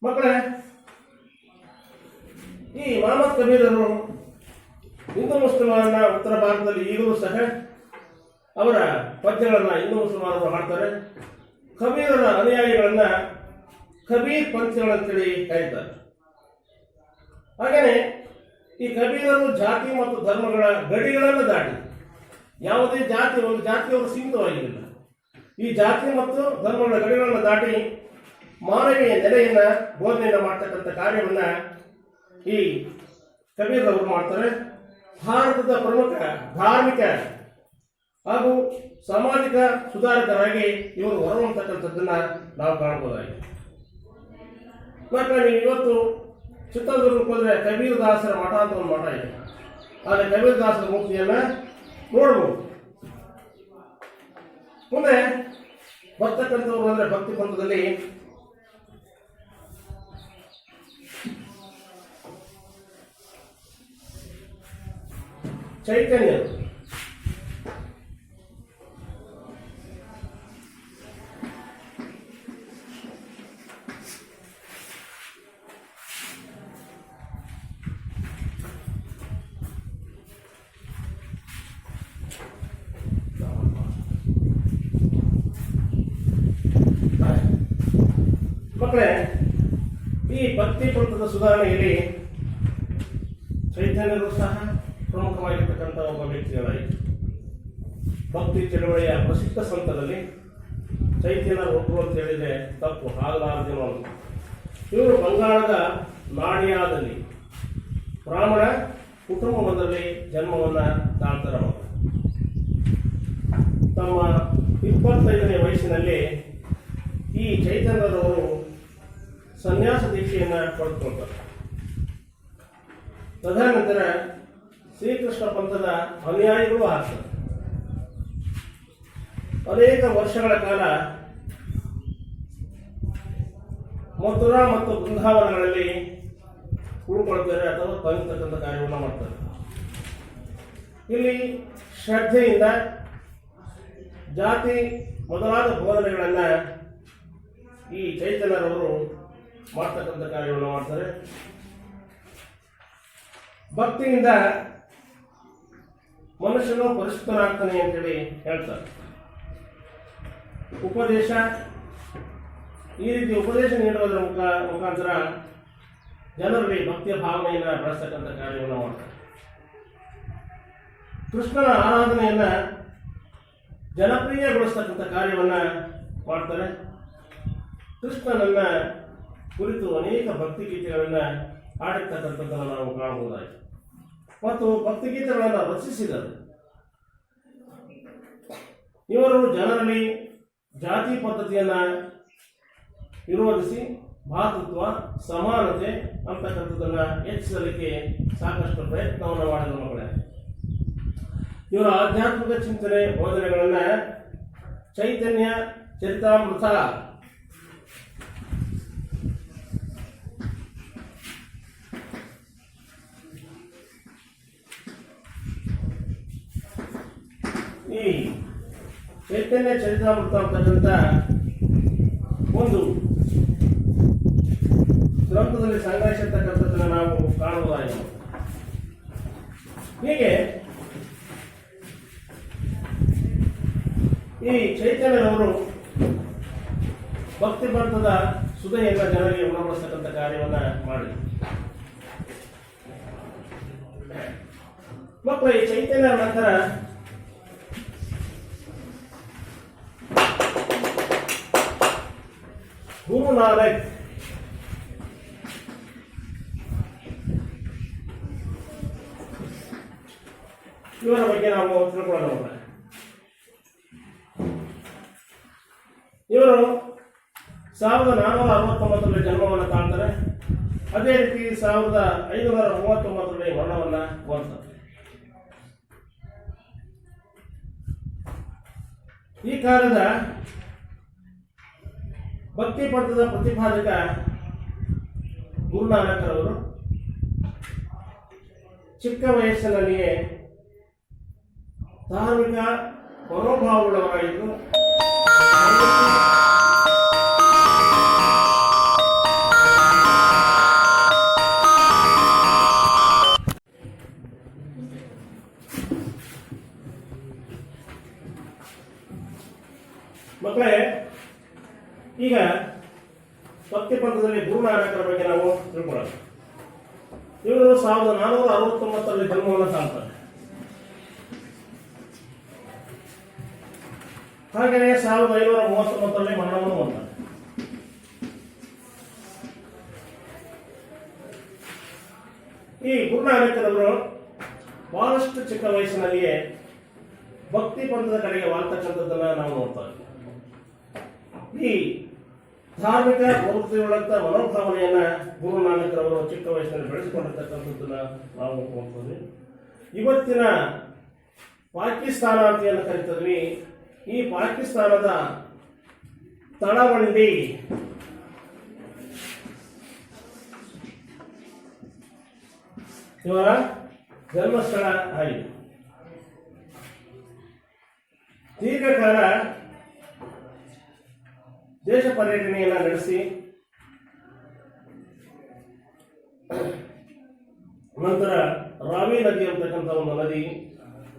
ಮಕ್ಕಳೇ, ಈ ಮೊಹಮ್ಮದ್ ಕಬೀರರು ಹಿಂದೂ ಮುಸಲ್ಮಾನರನ್ನ ಉತ್ತರ ಭಾರತದಲ್ಲಿ ಈಗಲೂ ಸಹ ಅವರ ಪದ್ಯಗಳನ್ನು ಹಿಂದೂ ಮುಸಲ್ಮಾನರು ಹಾಡ್ತಾರೆ. ಕಬೀರರ ಅನುಯಾಯಿಗಳನ್ನ ಕಬೀರ್ ಪಂಥಿಗಳಂತೇಳಿ ಕರೀತಾರೆ. ಹಾಗೆಯೇ ಈ ಕಬೀರರು ಜಾತಿ ಮತ್ತು ಧರ್ಮಗಳ ಗಡಿಗಳನ್ನು ದಾಟಿ ಯಾವುದೇ ಒಂದು ಜಾತಿಯವರು ಸೀಮಿತವಾಗಿರಲಿಲ್ಲ. ಈ ಜಾತಿ ಮತ್ತು ಧರ್ಮಗಳ ಗಡಿಗಳನ್ನು ದಾಟಿ ಮಾನವೀಯ ನೆಲೆಯನ್ನ ಬೋಧನೆಯನ್ನು ಮಾಡ್ತಕ್ಕಂಥ ಕಾರ್ಯವನ್ನ ಈ ಕಬೀರ್ ಅವರು ಮಾಡ್ತಾರೆ. ಭಾರತದ ಪ್ರಮುಖ ಧಾರ್ಮಿಕ ಹಾಗೂ ಸಾಮಾಜಿಕ ಸುಧಾರಕರಾಗಿ ಇವರು ಹೊರಹೊಮ್ಮತಕ್ಕಂಥದ್ದನ್ನ ನಾವು ಕಾಣಬಹುದಾಗಿದೆ. ಮತ್ತೆ ನೀವು ಇವತ್ತು ಚಿತ್ರದುರ್ಗಕ್ಕೆ ಹೋದ್ರೆ ಕಬೀರ್ ದಾಸರ ಮಠ ಅಂತ ಒಂದು ಮಠ ಇದೆ. ಆದರೆ ಕಬೀರ್ ದಾಸರ ಮೂರ್ತಿಯನ್ನ ನೋಡಬಹುದು. ಮುಂದೆ ಬರ್ತಕ್ಕಂಥವ್ರು ಅಂದ್ರೆ ಭಕ್ತಿ ಪಂಥದಲ್ಲಿ ಚೈತನ್ಯ ಈ ಭಕ್ತಿ ಪಂಥದ ಸುಧಾರಣೆಯಲ್ಲಿ ಚೈತನ್ಯರು ಸಹ ಪ್ರಮುಖವಾಗಿರ್ತಕ್ಕಂಥ ಒಬ್ಬ ವ್ಯಕ್ತಿಗಳಾಯಿತು. ಭಕ್ತಿ ಚಳವಳಿಯ ಪ್ರಸಿದ್ಧ ಸಂತರಲ್ಲಿ ಚೈತನ್ಯರು ಒಬ್ಬರು ಅಂತ ಹೇಳಿದರೆ ತಪ್ಪು ಆಗಲಾರದೇನೋ ಅಂತ. ಇವರು ಬಂಗಾಳದ ನಾಡಿಯಾದಲ್ಲಿ ಬ್ರಾಹ್ಮಣ ಕುಟುಂಬವೊಂದರಲ್ಲಿ ಜನ್ಮವನ್ನು ತಾಳ್ತಾರ. ತಮ್ಮ 25ನೇ ವಯಸ್ಸಿನಲ್ಲಿ ಈ ಚೈತನ್ಯರವರು ಸನ್ಯಾಸ ದೀಕ್ಷೆಯನ್ನು ಪಡೆದುಕೊಳ್ತಾರೆ. ತದನಂತರ ಶ್ರೀಕೃಷ್ಣ ಪಂಥದ ಅನುಯಾಯಿಗಳು ಆಗ್ತಾರೆ. ಅನೇಕ ವರ್ಷಗಳ ಕಾಲ ಮಥುರಾ ಮತ್ತು ಬೃಂದಾವನಗಳಲ್ಲಿ ಉಳ್ಕೊಳ್ತಾರೆ ಅಥವಾ ತಂಗತಕ್ಕಂಥ ಕಾರ್ಯವನ್ನು ಮಾಡ್ತಾರೆ. ಇಲ್ಲಿ ಶ್ರದ್ಧೆಯಿಂದ ಜಾತಿ ಮೊದಲಾದ ಬೋಧನೆಗಳನ್ನು ಈ ಚೈತನ್ಯರವರು ಮಾಡ್ತಕ್ಕಂಥ ಕಾರ್ಯವನ್ನು ಮಾಡ್ತಾರೆ. ಭಕ್ತಿಯಿಂದ ಮನುಷ್ಯನು ಪರಿಶುದ್ಧನಾಗ್ತಾನೆ ಅಂತೇಳಿ ಹೇಳ್ತಾರೆ. ಉಪದೇಶ, ಈ ರೀತಿ ಉಪದೇಶ ನೀಡುವುದರ ಮುಖಾಂತರ ಜನರಲ್ಲಿ ಭಕ್ತಿಯ ಭಾವನೆಯನ್ನು ಬೆಳೆಸ್ತಕ್ಕಂಥ ಕಾರ್ಯವನ್ನು ಮಾಡ್ತಾರೆ. ಕೃಷ್ಣನ ಆರಾಧನೆಯನ್ನು ಜನಪ್ರಿಯಗೊಳಿಸ್ತಕ್ಕಂಥ ಕಾರ್ಯವನ್ನು ಮಾಡ್ತಾರೆ. ಕೃಷ್ಣನನ್ನ ಕುರಿತು ಅನೇಕ ಭಕ್ತಿಗೀತೆಗಳನ್ನು ಹಾಡಿರ್ತಕ್ಕಂಥದ್ದನ್ನು ನಾವು ಕಾಣಬಹುದಾಗಿದೆ ಮತ್ತು ಭಕ್ತಿಗೀತೆಗಳನ್ನು ರಚಿಸಿದರು. ಇವರು ಜನರಲ್ಲಿ ಜಾತಿ ಪದ್ಧತಿಯನ್ನು ವಿರೋಧಿಸಿ ಭಾತೃತ್ವ, ಸಮಾನತೆ ಅಂತಕ್ಕಂಥದ್ದನ್ನು ಹೆಚ್ಚಿಸಲಿಕ್ಕೆ ಸಾಕಷ್ಟು ಪ್ರಯತ್ನವನ್ನು ಮಾಡಿದ ಮಕ್ಕಳೇ. ಇವರ ಆಧ್ಯಾತ್ಮಿಕ ಚಿಂತನೆ ಬೋಧನೆಗಳನ್ನು ಚೈತನ್ಯ ಚರಿತಾಮೃತ, ಈ ಚೈತನ್ಯ ಚರಿತಾಮೃತ ಅಂತಕ್ಕಂಥ ಒಂದು ಗ್ರಂಥದಲ್ಲಿ ಸಂಗ್ರಹಿಸಿರ್ತಕ್ಕಂಥದ್ದನ್ನು ನಾವು ಕಾಣಬಹುದಾಗಿದೆ. ಹೀಗೆ ಈ ಚೈತನ್ಯರವರು ಭಕ್ತಿ ಪಂಥದ ಸುಧೆಯನ್ನು ಜನರಿಗೆ ಉಣಬಡಿಸ್ತಕ್ಕಂಥ ಕಾರ್ಯವನ್ನು ಮಾಡಿದರು. ಮಕ್ಕಳು, ಈ ಚೈತನ್ಯ ನಂತರ ಗುರು ನಾನಕ್ ಇವರ ಬಗ್ಗೆ ನಾವು ತಿಳ್ಕೊಳ್ಳೋಣ. ಇವರು 1469ರಲ್ಲಿ ಜನ್ಮವನ್ನು ತಾಳ್ತಾರೆ. ಅದೇ ರೀತಿ 1539ರಲ್ಲಿ ಮರಣವನ್ನು ಹೊಂದ್ತಾರೆ. ಈ ಕಾಲದ ಭಕ್ತಿ ಪಂಥದ ಪ್ರತಿಪಾದಕ ಗುರುನಾನಕರವರು ಚಿಕ್ಕ ವಯಸ್ಸಿನಲ್ಲಿಯೇ ಧಾರ್ಮಿಕ ಮನೋಭಾವವುಳ್ಳವರಾಗಿದ್ದು ಮಕ್ಕಳೇ, ಈಗ ಭಕ್ತಿ ಪಂಥದಲ್ಲಿ ಗುರುನಾನಕರ ಬಗ್ಗೆ ನಾವು ತಿಳ್ಕೊಳ್ಳೋಣ. ಇವರು 1469ರಲ್ಲಿ ಜನ್ಮವನ್ನು ತಾಳ್ತಾರೆ. ಹಾಗೆಯೇ 1539ರಲ್ಲಿ ಮರಣವನ್ನು ಹೊಂದ್ತಾರೆ. ಈ ಗುರುನಾನಕರವರು ಬಹಳಷ್ಟು ಚಿಕ್ಕ ವಯಸ್ಸಿನಲ್ಲಿಯೇ ಭಕ್ತಿ ಪಂಥದ ಕಡೆಗೆ ವಾಲ್ತಕ್ಕಂಥದ್ದನ್ನು ನಾವು ನೋಡ್ತಾ ಇದ್ದೀವಿ. ಈ ಧಾರ್ಮಿಕ ಪ್ರವೃತ್ತಿಯುಳ್ಳಂಥ ಮನೋಭಾವನೆಯನ್ನ ಗುರುನಾನಕರವರು ಚಿಕ್ಕ ವಯಸ್ಸಿನಲ್ಲಿ ಬೆಳೆಸಿಕೊಂಡಿರ್ತಕ್ಕಂಥದ್ದನ್ನ ನಾವು ನೋಡ್ತೀವಿ. ಇವತ್ತಿನ ಪಾಕಿಸ್ತಾನ ಅಂತ ಏನು ಕರಿತೀವಿ, ಈ ಪಾಕಿಸ್ತಾನದ ತಳವಂಡಿ ಇವರ ಜನ್ಮಸ್ಥಳ ಆಗಿದೆ. ದೀರ್ಘಕಾಲ ದೇಶ ಪರ್ಯಟನೆಯನ್ನು ನಡೆಸಿ ನಂತರ ರಾವಿ ನದಿ ಅಂತಕ್ಕಂಥ ಒಂದು ನದಿ,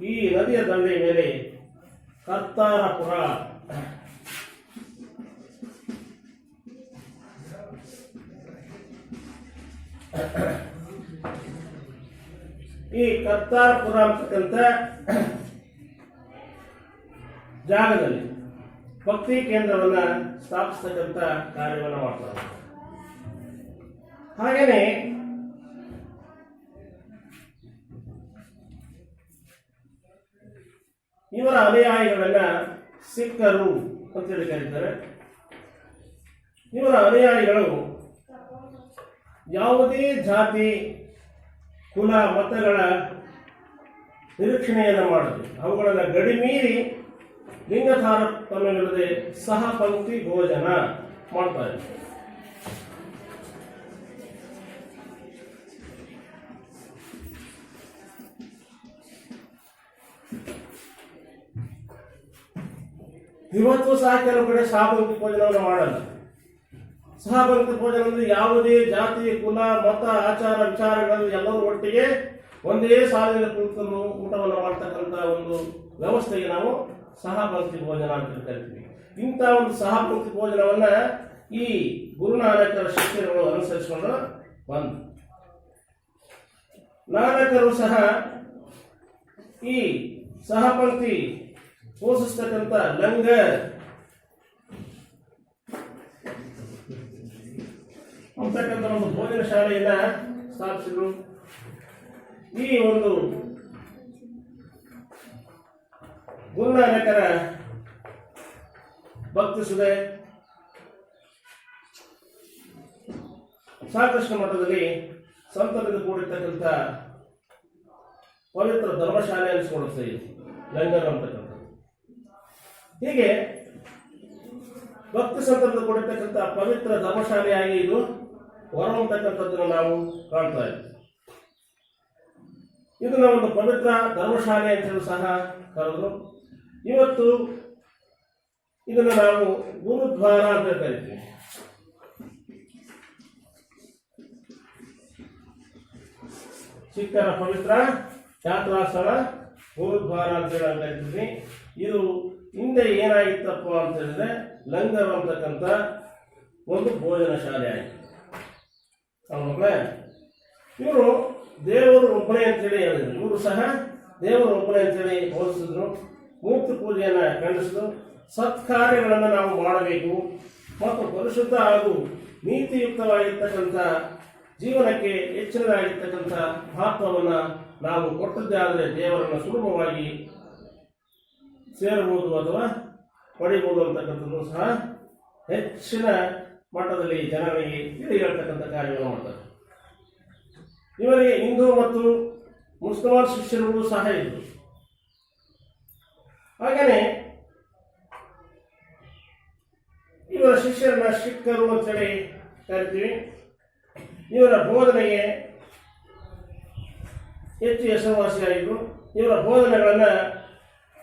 ಈ ನದಿಯ ದಂಡೆಯ ಮೇಲೆ ಕರ್ತಾರಪುರ ಈ ಕರ್ತಾರ್ಪುರ ಅಂತಕ್ಕಂಥ ಜಾಗದಲ್ಲಿ ಭಕ್ತಿ ಕೇಂದ್ರವನ್ನ ಸ್ಥಾಪಿಸ್ತಕ್ಕಂಥ ಕಾರ್ಯವನ್ನು ಮಾಡ್ತಾರೆ. ಹಾಗೇನೆ ಇವರ ಅನುಯಾಯಿಗಳನ್ನ ಸಿಖ್ಖರು ಅಂತೇಳಿ ಕರೀತಾರೆ. ಇವರ ಅನುಯಾಯಿಗಳು ಯಾವುದೇ ಜಾತಿ ಕುಲ ಮತಗಳ ನಿರೀಕ್ಷಣೆಯನ್ನು ಮಾಡದೆ ಅವುಗಳನ್ನು ಗಡಿಮೀರಿ ಲಿಂಗ ತಾರತಮ್ಯವಿಲ್ಲದೆ ಸಹ ಪಂಕ್ತಿ ಭೋಜನ ಮಾಡ್ತಾರೆ. ಇವತ್ತು ಸಹ ಕೆಲವು ಕಡೆ ಸಹಪಂಕ್ತಿ ಭೋಜನವನ್ನು ಮಾಡಲ್ಲ. ಸಹಪಂಕ್ತಿ ಭೋಜನ ಅಂದ್ರೆ ಯಾವುದೇ ಜಾತಿ ಕುಲ ಮತ ಆಚಾರ ವಿಚಾರಗಳನ್ನು ಎಲ್ಲರೂ ಒಟ್ಟಿಗೆ ಒಂದೇ ಸಾಲಿನಲ್ಲಿ ಕುಳಿತನ್ನು ಊಟವನ್ನು ಮಾಡ್ತಕ್ಕಂಥ ಒಂದು ವ್ಯವಸ್ಥೆಗೆ ನಾವು ಸಹಪಂಕ್ತಿ ಭೋಜನ ಅಂತ ಕರಿತೀವಿ. ಇಂಥ ಒಂದು ಸಹಪಂಕ್ತಿ ಭೋಜನವನ್ನ ಈ ಗುರುನಾನಕರ ಶಿಷ್ಯರುಗಳು ಅನುಸರಿಸಿಕೊಂಡು ಬಂದು ನಾನಕರು ಸಹ ಈ ಸಹಪಂಕ್ತಿ ಪೋಷಿಸ್ತಕ್ಕಂಥ ಲಂಗರ್ ಅಂತಕ್ಕಂಥ ಒಂದು ಭೋಜನ ಶಾಲೆಯನ್ನ ಸ್ಥಾಪಿಸಿದ್ರು. ಈ ಒಂದು ಗುರುನಾನಕರ ಭಕ್ತಿ ಸುಧೆ ಸಾಕೃಷ್ಣ ಮಠದಲ್ಲಿ ಸಂತರಿಂದ ಕೂಡಿರ್ತಕ್ಕಂಥ ಪವಿತ್ರ ಧರ್ಮಶಾಲೆ ಅನಿಸ್ಕೊಡುತ್ತೆ ಲಂಗರ್ ಅಂತಕ್ಕಂಥ. ಹೀಗೆ ಭಕ್ತಿ ಸಂತರಿಂದ ಕೂಡಿರ್ತಕ್ಕಂಥ ಪವಿತ್ರ ಧರ್ಮಶಾಲೆಯಾಗಿ ಇದು ಹೊರಹೊಮ್ಮತಕ್ಕಂಥದ್ದನ್ನು ನಾವು ಕಾಣ್ತಾ ಇದ್ದೀವಿ. ಇದನ್ನ ಒಂದು ಪವಿತ್ರ ಧರ್ಮಶಾಲೆ ಅಂತೇಳಿ ಸಹ ಕರೆದ್ರು. ಇವತ್ತು ಇದನ್ನು ನಾವು ಗುರುದ್ವಾರ ಅಂತ ಕರಿತೀವಿ. ಸಿಖ್ಖರ ಪವಿತ್ರ ಯಾತ್ರಾ ಸ್ಥಳ ಗುರುದ್ವಾರ ಅಂತೇಳಿ ಕರಿತೀವಿ. ಇದು ಹಿಂದೆ ಏನಾಗಿತ್ತಪ್ಪ ಅಂತ ಹೇಳಿದ್ರೆ ಲಂಗರ್ ಅಂತಕ್ಕಂಥ ಒಂದು ಭೋಜನ ಶಾಲೆ ಆಯಿತು. ಇವರು ದೇವರು ಒಬ್ಬನೇ ಅಂತೇಳಿ ಹೇಳಿದ್ರು. ಇವರು ಸಹ ದೇವರು ಒಬ್ಬನೇ ಅಂತೇಳಿ ಬೋಧಿಸಿದ್ರು. ಮೂರ್ತಿ ಪೂಜೆಯನ್ನು ಖಂಡಿಸಿದ್ರು. ಸತ್ಕಾರ್ಯಗಳನ್ನು ನಾವು ಮಾಡಬೇಕು ಮತ್ತು ಪರಿಶುದ್ಧ ಹಾಗೂ ನೀತಿಯುಕ್ತವಾಗಿರ್ತಕ್ಕಂಥ ಜೀವನಕ್ಕೆ ಹೆಚ್ಚಿನದಾಗಿರ್ತಕ್ಕಂಥ ಮಹತ್ವವನ್ನು ನಾವು ಕೊಟ್ಟದ್ದೇ ಆದರೆ ದೇವರನ್ನು ಸುಲಭವಾಗಿ ಸೇರಬಹುದು ಅಥವಾ ಪಡಿಬಹುದು ಅಂತಕ್ಕಂಥದ್ದು ಸಹ ಹೆಚ್ಚಿನ ಮಟ್ಟದಲ್ಲಿ ಜನರಿಗೆ ತಿಳಿ ಹೇಳ್ತಕ್ಕಂಥ ಕಾರ್ಯವನ್ನು ಮಾಡ್ತಾರೆ. ಇವರಿಗೆ ಹಿಂದೂ ಮತ್ತು ಮುಸ್ಲಿಮಾನ್ ಶಿಷ್ಯರುಗಳು ಸಹ ಇದ್ದರು. ಹಾಗೆಯೇ ಇವರ ಶಿಷ್ಯರನ್ನ ಸಿಖ್ಖರು ಅಂತೇಳಿ ಕರಿತೀವಿ. ಇವರ ಬೋಧನೆಗೆ ಹೆಚ್ಚು ಹೆಸರುವಾಸಿಯಾಗಿದ್ದರು. ಇವರ ಬೋಧನೆಗಳನ್ನು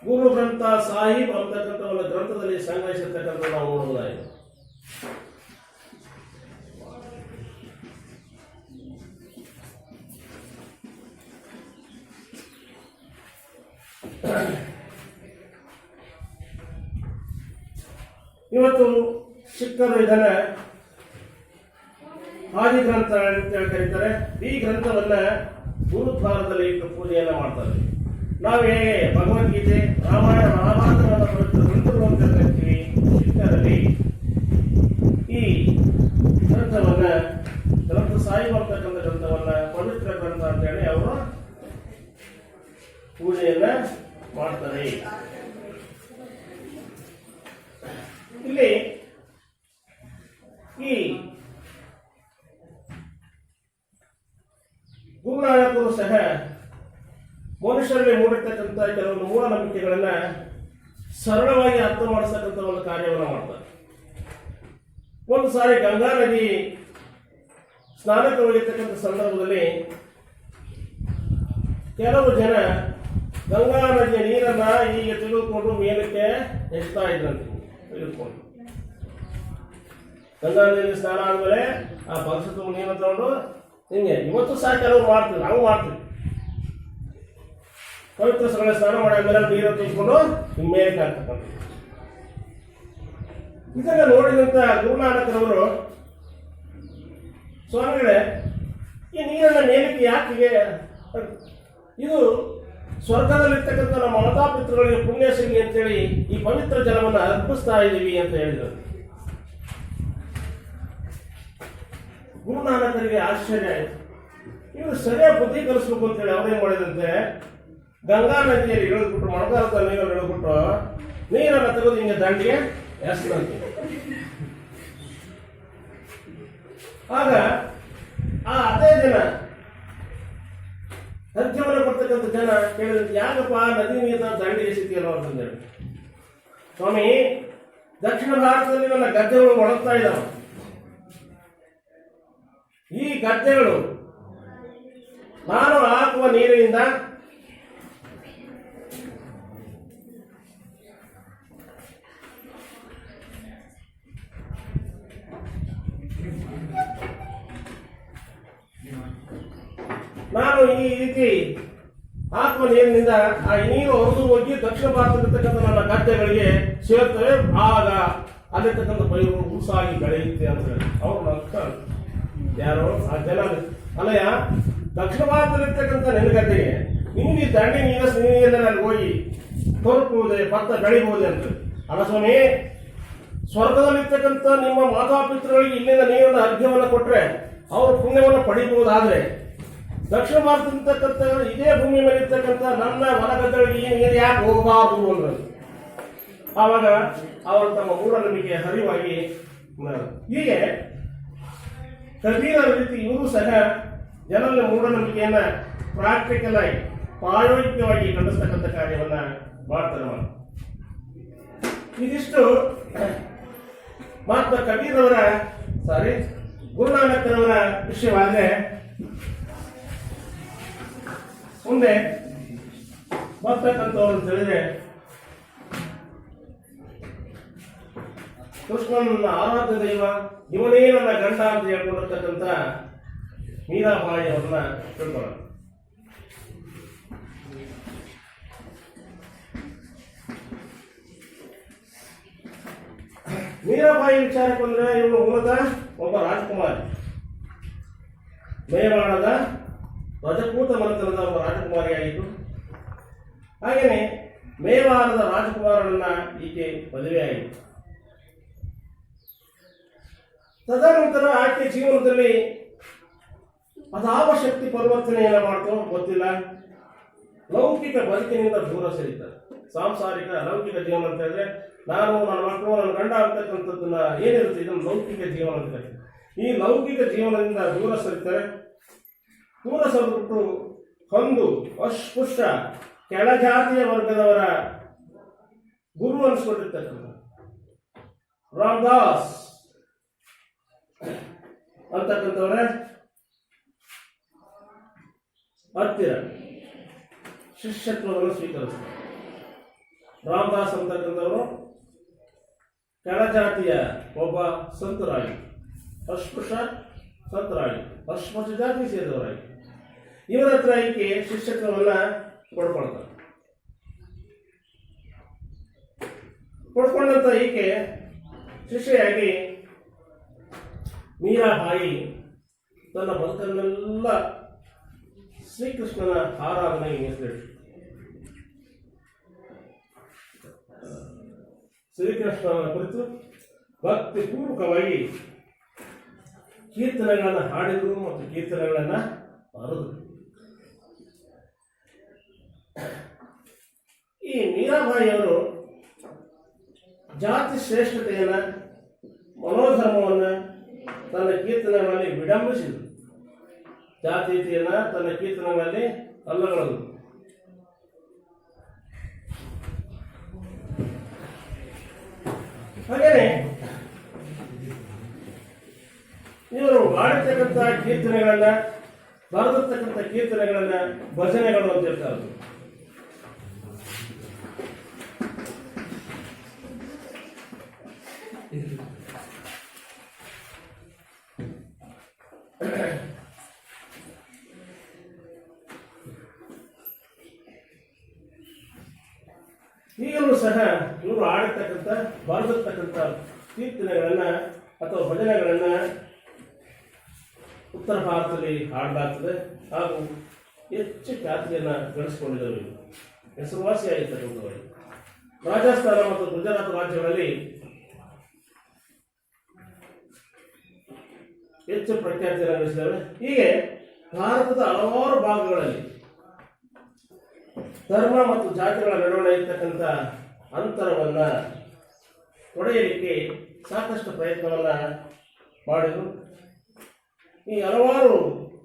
ಗುರು ಗ್ರಂಥ ಸಾಹಿಬ್ ಅಂತಕ್ಕಂಥ ಒಂದು ಗ್ರಂಥದಲ್ಲಿ ಸಂಗ್ರಹಿಸಿರ್ತಕ್ಕಂಥ ನಾವು ನೋಡಬಹುದಾಗಿದೆ. ಇವತ್ತು ಸಿಖ್ಖರು ಇದನ್ನ ಆದಿ ಗ್ರಂಥ ಅಂತೇಳಿ ಕರೀತಾರೆ. ಈ ಗ್ರಂಥವನ್ನ ಗುರುದ್ವಾರದಲ್ಲಿ ಇಟ್ಟು ಪೂಜೆಯನ್ನ ಮಾಡ್ತಾರೆ. ನಾವು ಹೇಗೆ ಭಗವದ್ಗೀತೆ ರಾಮಾಯಣ ಮಹಾಭಾರತವನ್ನು ಪವಿತ್ರ ಗ್ರಂಥಗಳು ಅಂತ ಕರಿತೀವಿ, ಸಿಖ್ಖರಲ್ಲಿ ಈ ಗ್ರಂಥವನ್ನ ಗ್ರಂಥ ಸಾಹಿಬ್ ಅಂತಕ್ಕಂಥ ಗ್ರಂಥವನ್ನ ಪವಿತ್ರ ಗ್ರಂಥ ಅಂತೇಳಿ ಅವರು ಪೂಜೆಯನ್ನ ಮಾಡ್ತಾರೆ. ಇಲ್ಲಿ ಈ ಗುರುನಾನಕರು ಸಹ ಮನುಷ್ಯರಲ್ಲಿ ಮೂಡಿರ್ತಕ್ಕಂಥ ಕೆಲವೊಂದು ಮೂಢನಂಬಿಕೆಗಳನ್ನ ಸರಳವಾಗಿ ಅರ್ಥ ಮಾಡಿಸ್ತಕ್ಕಂಥ ಒಂದು ಕಾರ್ಯವನ್ನು ಮಾಡ್ತಾರೆ. ಒಂದು ಸಾರಿ ಗಂಗಾ ನದಿ ಸ್ನಾನಕ್ಕೆ ಹೋಗಿರ್ತಕ್ಕಂಥ ಸಂದರ್ಭದಲ್ಲಿ ಕೆಲವು ಜನ ಗಂಗಾ ನದಿಯ ನೀರನ್ನ ಹೀಗೆ ತೆಗೆದುಕೊಂಡು ಮೇಲಕ್ಕೆ ಎತ್ತಾ ಇದ್ರಂತೆ. ತೆಗೆದುಕೊಂಡು ಗಂಗಾ ನದಿಯಲ್ಲಿ ಸ್ನಾನ ಆದ್ಮೇಲೆ ಆ ಪರಿಶುದ್ಧ ನೀರನ್ನು ತಗೊಂಡು ಹಿಂಗೆ ಇವತ್ತು ಸಹ ಕೆಲವರು ಮಾಡ್ತೀವಿ, ನಾವು ಮಾಡ್ತೀವಿ. ಪವಿತ್ರ ಸ್ಥಳ ಸ್ನಾನ ಮಾಡಿದ್ಮೇಲೆ ನೀರನ್ನು ತೆಗೆದುಕೊಂಡು ಮೇಲಕ್ಕೆ ಹಾಕ್ತಕ್ಕಂಥ ಇದನ್ನ ನೋಡಿದಂತ ಗುರುನಾನಕರವರು, ಸ್ವಾಮಿಗಳೇ ಈ ನೀರನ್ನ ಮೇಲಕ್ಕೆ ಯಾಕೆ ಇದು ಸ್ವರ್ಗದಲ್ಲಿರ್ತಕ್ಕಂಥ ನಮ್ಮ ಮಾತಾಪಿತೃಗಳಿಗೆ ಪುಣ್ಯ ಸಿಗಲಿ ಅಂತೇಳಿ ಈ ಪವಿತ್ರ ಜಲವನ್ನು ಅರ್ಪಿಸ್ತಾ ಇದ್ದೀವಿ ಅಂತ ಹೇಳಿದರು. ಗುರುನಾನಕರಿಗೆ ಆಶ್ಚರ್ಯ ಆಯಿತು. ಇವರು ಸರಿಯಾಗಿ ಬುದ್ಧಿ ಕಲಿಸ್ಬೇಕು ಅಂತೇಳಿ ಅವರೇನ್ ಮಾಡಿದಂತೆ ಗಂಗಾ ನದಿಯಲ್ಲಿ ಇಳಿದ್ಬಿಟ್ಟು ಮಳೆಗಾಲದ ನೀರಲ್ಲಿ ಇಳಿದ್ಬಿಟ್ಟು ನೀರನ್ನು ತೆಗೆದು ಹಿಂಗೆ ದಂಡಿಗೆ ಎಸ್ದಂತೆ. ಆಗ ಅದೇ ಜನ ಅರ್ಘ್ಯವನ್ನು ಕೊಡ್ತಕ್ಕಂಥ ಜನ ಕೇಳಿದಂತೆ ಯಾಕಪ್ಪ ನದಿ ನೀರಿನ ದಂಡಿ ಎಸಿತೀಯಲ್ಲ ಅಂತಂದೇಳಿ. ಸ್ವಾಮಿ, ದಕ್ಷಿಣ ಭಾರತದಲ್ಲಿ ನನ್ನ ಗದ್ದೆಗಳು ಒಣಗ್ತಾ ಇದ್ದಾವೆ. ಈ ಗದ್ದೆಗಳು ನಾನು ಹಾಕುವ ನೀರಿನಿಂದ ನಾನು ಈ ರೀತಿ ಹಾಕುವ ನೀರಿನಿಂದ ಆ ನೀರು ಹೊರದು ಹೋಗಿ ದಕ್ಷಿಣ ಭಾರತದಲ್ಲಿರ್ತಕ್ಕಂಥ ನನ್ನ ಗದ್ದೆಗಳಿಗೆ ಸೇರ್ತವೆ. ಆಗ ಅಲ್ಲಿರ್ತಕ್ಕಂಥ ಪೈರು ಉಸಾಗಿ ಬೆಳೆಯುತ್ತೆ ಅಂತ ಹೇಳಿ ಅವ್ರು ನಗ್ತಾರೆ. ಯಾರು ಆ ಜನ ಅಲ್ಲಯ್ಯ, ದಕ್ಷಿಣ ಭಾರತದಲ್ಲಿರ್ತಕ್ಕಂಥ ನೆನಗದ್ದೆಗೆ ನಿಮಗೆ ದಂಡಿ ನೀರಿನಲ್ಲಿ ಅಲ್ಲಿ ಹೋಗಿ ತೋರ್ಪುವುದೇ ಭತ್ತ ಬೆಳಿಬಹುದೇ ಅಂತ. ಅಲ್ಲ ಸ್ವಾಮಿ, ಸ್ವರ್ಗದಲ್ಲಿರ್ತಕ್ಕಂಥ ನಿಮ್ಮ ಮಾತಾಪಿತೃಗಳಿಗೆ ಇಲ್ಲಿಂದ ನೀರಿನ ಅರ್ಘ್ಯವನ್ನು ಕೊಟ್ಟರೆ ಅವರು ಪುಣ್ಯವನ್ನು ಪಡಿಬಹುದಾದ್ರೆ ದಕ್ಷಿಣ ಭಾರತದಲ್ಲಿರ್ತಕ್ಕಂಥ ಇದೇ ಭೂಮಿ ಮೇಲೆ ಇರ್ತಕ್ಕಂಥ ನನ್ನ ಹೊಲಗದ್ದೆಗಳಿಗೆ ಈ ನೀರು ಯಾಕೆ ಹೋಗಬಾರದು ಅಂದ್ರೆ ಆವಾಗ ಅವರು ತಮ್ಮ ಮೂಢನಂಬಿಕೆ ಹರಿವಾಗಿ ಹೀಗೆ ಕಬೀರರ ರೀತಿ ಇವರು ಸಹ ಜನರ ಮೂಢನಂಬಿಕೆಯನ್ನ ಪ್ರಾಕ್ಟಿಕಲ್ ಆಗಿ ಪ್ರಾಯೋಗಿಕವಾಗಿ ಖಂಡಿಸ್ತಕ್ಕಂಥ ಕಾರ್ಯವನ್ನ ಮಾಡ್ತಾರೆ. ಇದಿಷ್ಟು ಮಾತ್ರ ಕಬೀರವರ ಗುರುನಾನಕರವರ ವಿಷಯವಾದ್ರೆ, ಮುಂದೆ ಬರ್ತಕ್ಕಂಥವ್ರು ಅಂತ ಹೇಳಿದ್ರೆ ಕೃಷ್ಣನ ಆರಾಧ್ಯ ದೈವ ಇವನೇ ನನ್ನ ಗಂಡ ಅಂತ ಹೇಳ್ಕೊಂಡಿರ್ತಕ್ಕಂಥ ಮೀರಾಬಾಯಿ ಅವ್ರನ್ನ ತಿಳ್ಕೊಳ್ಳೋಣ. ಮೀರಾಬಾಯಿ ವಿಚಾರಕ್ಕೆ ಬಂದ್ರೆ ಇವನು ಮೂಲತಃ ಒಬ್ಬ ರಾಜಕುಮಾರಿ, ಮೇವಾಡದ ರಜಪೂತ ಮನೆತನದ ಒಬ್ಬ ರಾಜಕುಮಾರಿಯಾಗಿದ್ದು, ಹಾಗೆಯೇ ಮೇವಾಡದ ರಾಜಕುಮಾರನನ್ನ ಈಕೆ ಮದುವೆಯಾಗಿತ್ತು. ತದನಂತರ ಆಕೆ ಜೀವನದಲ್ಲಿ ಅದಾವ ಶಕ್ತಿ ಪರಿವರ್ತನೆಯನ್ನ ಮಾಡ್ತೋ ಗೊತ್ತಿಲ್ಲ, ಲೌಕಿಕ ಬದುಕಿನಿಂದ ದೂರ ಸರಿತಾರೆ. ಸಾಂಸಾರಿಕ ಲೌಕಿಕ ಜೀವನ ಅಂತ ಹೇಳಿದ್ರೆ ನಾನು, ನನ್ನ ಮಕ್ಕಳು, ನನ್ನ ಗಂಡ ಅಂತಕ್ಕಂಥದ್ದನ್ನ ಏನಿರುತ್ತೆ ಇದನ್ನು ಲೌಕಿಕ ಜೀವನ ಅಂತ ಹೇಳ್ತಾರೆ. ಈ ಲೌಕಿಕ ಜೀವನದಿಂದ ದೂರ ಸರಿತಾರೆ. ದೂರ ಸರಿಬಿಟ್ಟು ಒಂದು ಅಸ್ಪೃಶ್ಯ ಕೆಳಜಾತಿಯ ವರ್ಗದವರ ಗುರು ಅನ್ಸ್ಕೊಂಡಿರ್ತಕ್ಕಂಥ ರಾಮದಾಸ್ ಅಂತಕ್ಕಂಥವರ ಹತ್ತಿರ ಶಿಷ್ಯತ್ವವನ್ನು ಸ್ವೀಕರಿಸ್ತಾರೆ. ರಾಮದಾಸ್ ಅಂತಕ್ಕಂಥವರು ಕೆಳಜಾತಿಯ ಒಬ್ಬ ಸಂತರಾಗಿ, ಅಸ್ಪೃಶ್ಯ ಸಂತರಾಗಿ, ಅಸ್ಪೃಶ್ಯ ಜಾತಿ ಸೇರಿದವರಾಗಿ ಇವರ ಹತ್ರ ಈಕೆ ಶಿಷ್ಯತ್ವವನ್ನ ಕೊಡ್ಕೊಳ್ತಾರೆ. ಕೊಡ್ಕೊಂಡಂತ ಈಕೆ ಶಿಷ್ಯೆಯಾಗಿ ಮೀರಾಬಾಯಿ ತನ್ನ ಬದುಕನ್ನೆಲ್ಲ ಶ್ರೀಕೃಷ್ಣನ ಆರಾಧನೆಗೆ ಮೀಸಲಿಟ್ಟು ಶ್ರೀಕೃಷ್ಣನ ಕುರಿತು ಭಕ್ತಿಪೂರ್ವಕವಾಗಿ ಕೀರ್ತನೆಗಳನ್ನು ಹಾಡಿದರು ಮತ್ತು ಕೀರ್ತನೆಗಳನ್ನು ಬರೆದರು. ಈ ಮೀರಾಬಾಯಿಯವರು ಜಾತಿ ಶ್ರೇಷ್ಠತೆಯನ್ನ, ಮನೋಧರ್ಮವನ್ನು ತನ್ನ ಕೀರ್ತನೆಗಳಲ್ಲಿ ವಿಡಂಬಿಸಿದರು. ಜಾತೀಯತೆಯನ್ನ ತನ್ನ ಕೀರ್ತನೆಗಳಲ್ಲಿ ಅಲ್ಲಗಳೆದರು. ಹಾಗೇನೆ ಇವರು ಮಾಡಿರ್ತಕ್ಕಂಥ ಕೀರ್ತನೆಗಳನ್ನ, ಬರೆದಿರ್ತಕ್ಕಂಥ ಕೀರ್ತನೆಗಳನ್ನ ಭಜನೆಗಳು ಅಂತ ಹೇಳ್ತಾರೆ. ಈಗಲೂ ಸಹ ಇವರು ಆಡಿರ್ತಕ್ಕಂಥ, ಬರೆದಿರ್ತಕ್ಕಂಥ ಕೀರ್ತನೆಗಳನ್ನ ಅಥವಾ ಭಜನೆಗಳನ್ನ ಉತ್ತರ ಭಾರತದಲ್ಲಿ ಹಾಡಲಾಗ್ತದೆ ಹಾಗೂ ಹೆಚ್ಚು ಖ್ಯಾತಿಯನ್ನು ಗಳಿಸಿಕೊಂಡಿದ್ದವು. ಹೆಸರುವಾಸಿಯಾಗಿರ್ತಕ್ಕಂಥವು ರಾಜಸ್ಥಾನ ಮತ್ತು ಗುಜರಾತ್ ರಾಜ್ಯಗಳಲ್ಲಿ ಹೆಚ್ಚು ಪ್ರಖ್ಯಾತಿಯನ್ನು ಗಳಿಸಿದ್ದಾವೆ. ಹೀಗೆ ಭಾರತದ ಹಲವಾರು ಭಾಗಗಳಲ್ಲಿ ಧರ್ಮ ಮತ್ತು ಜಾತಿಗಳ ನಡುವೆ ಇರ್ತಕ್ಕಂಥ ಅಂತರವನ್ನ ತೊಡೆಯಲಿಕ್ಕೆ ಸಾಕಷ್ಟು ಪ್ರಯತ್ನವನ್ನ ಮಾಡಿದರು. ಈ ಹಲವಾರು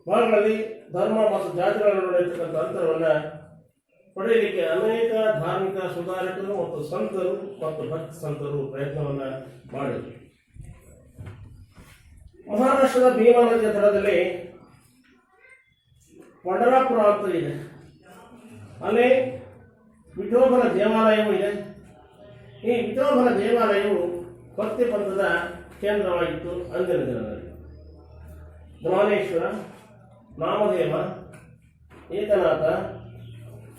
ಭಾಗಗಳಲ್ಲಿ ಧರ್ಮ ಮತ್ತು ಜಾತಿಗಳ ನಡುವೆ ಇರ್ತಕ್ಕಂಥ ಅಂತರವನ್ನ ಪಡೆಯಲಿಕ್ಕೆ ಅನೇಕ ಧಾರ್ಮಿಕ ಸುಧಾರಕರು ಮತ್ತು ಸಂತರು ಮತ್ತು ಭಕ್ತ ಸಂತರು ಪ್ರಯತ್ನವನ್ನ ಮಾಡಿದರು. ಮಹಾರಾಷ್ಟ್ರದ ಭೀಮಾ ನದಿಯ ದಡದಲ್ಲಿ ಪಂಢರಾಪುರ ಅಂತ ಇದೆ. ಅಲ್ಲಿ ವಿಠೋಬನ ದೇವಾಲಯವೂ ಇದೆ. ಈ ವಿಠೋಬನ ದೇವಾಲಯವು ಭಕ್ತಿ ಪಂಥದ ಕೇಂದ್ರವಾಗಿತ್ತು ಅಂದಿನ ದಿನದಲ್ಲಿ. ಜ್ಞಾನೇಶ್ವರ, ನಾಮದೇವ, ಏಕನಾಥ,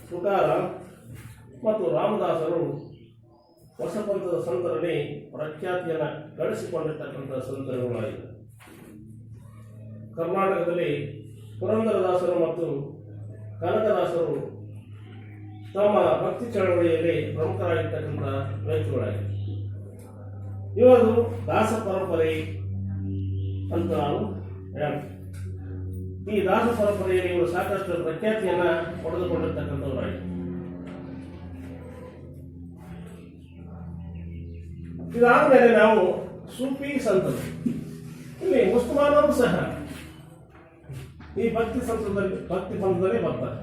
ತುಕಾರಾಮ್ ಮತ್ತು ರಾಮದಾಸರು ಹೊಸ ಪಂಥದ ಸಂತರಲ್ಲಿ ಪ್ರಖ್ಯಾತಿಯನ್ನು ಗಳಿಸಿಕೊಂಡಿರ್ತಕ್ಕಂಥ ಸಂತರುಗಳಾಗಿದ್ದರು. ಕರ್ನಾಟಕದಲ್ಲಿ ಪುರಂದರದಾಸರು ಮತ್ತು ಕನಕದಾಸರು ತಮ್ಮ ಭಕ್ತಿ ಚಳವಳಿಯಲ್ಲಿ ಪ್ರಮುಖರಾಗಿರ್ತಕ್ಕಂಥ ವ್ಯಕ್ತಿಗಳಾಗಿದ್ದರು. ಇವರು ದಾಸ ಪರಂಪರೆ ಅಂತ ನಾವು ಹೇಳ್ತೀವಿ. ಈ ದಾಸ ಪರಂಪರೆಯಲ್ಲಿ ಇವರು ಸಾಕಷ್ಟು ಪ್ರಖ್ಯಾತಿಯನ್ನ ಪಡೆದುಕೊಂಡಿರ್ತಕ್ಕಂಥವರಾಗಿದ್ದರು. ಇದಾದ ಮೇಲೆ ನಾವು ಸೂಫಿ ಸಂತರು, ಇಲ್ಲಿ ಮುಸ್ಲ್ಮಾನರು ಸಹ ಈ ಭಕ್ತಿ ಪಂಥದಲ್ಲಿ ಬರ್ತಾರೆ.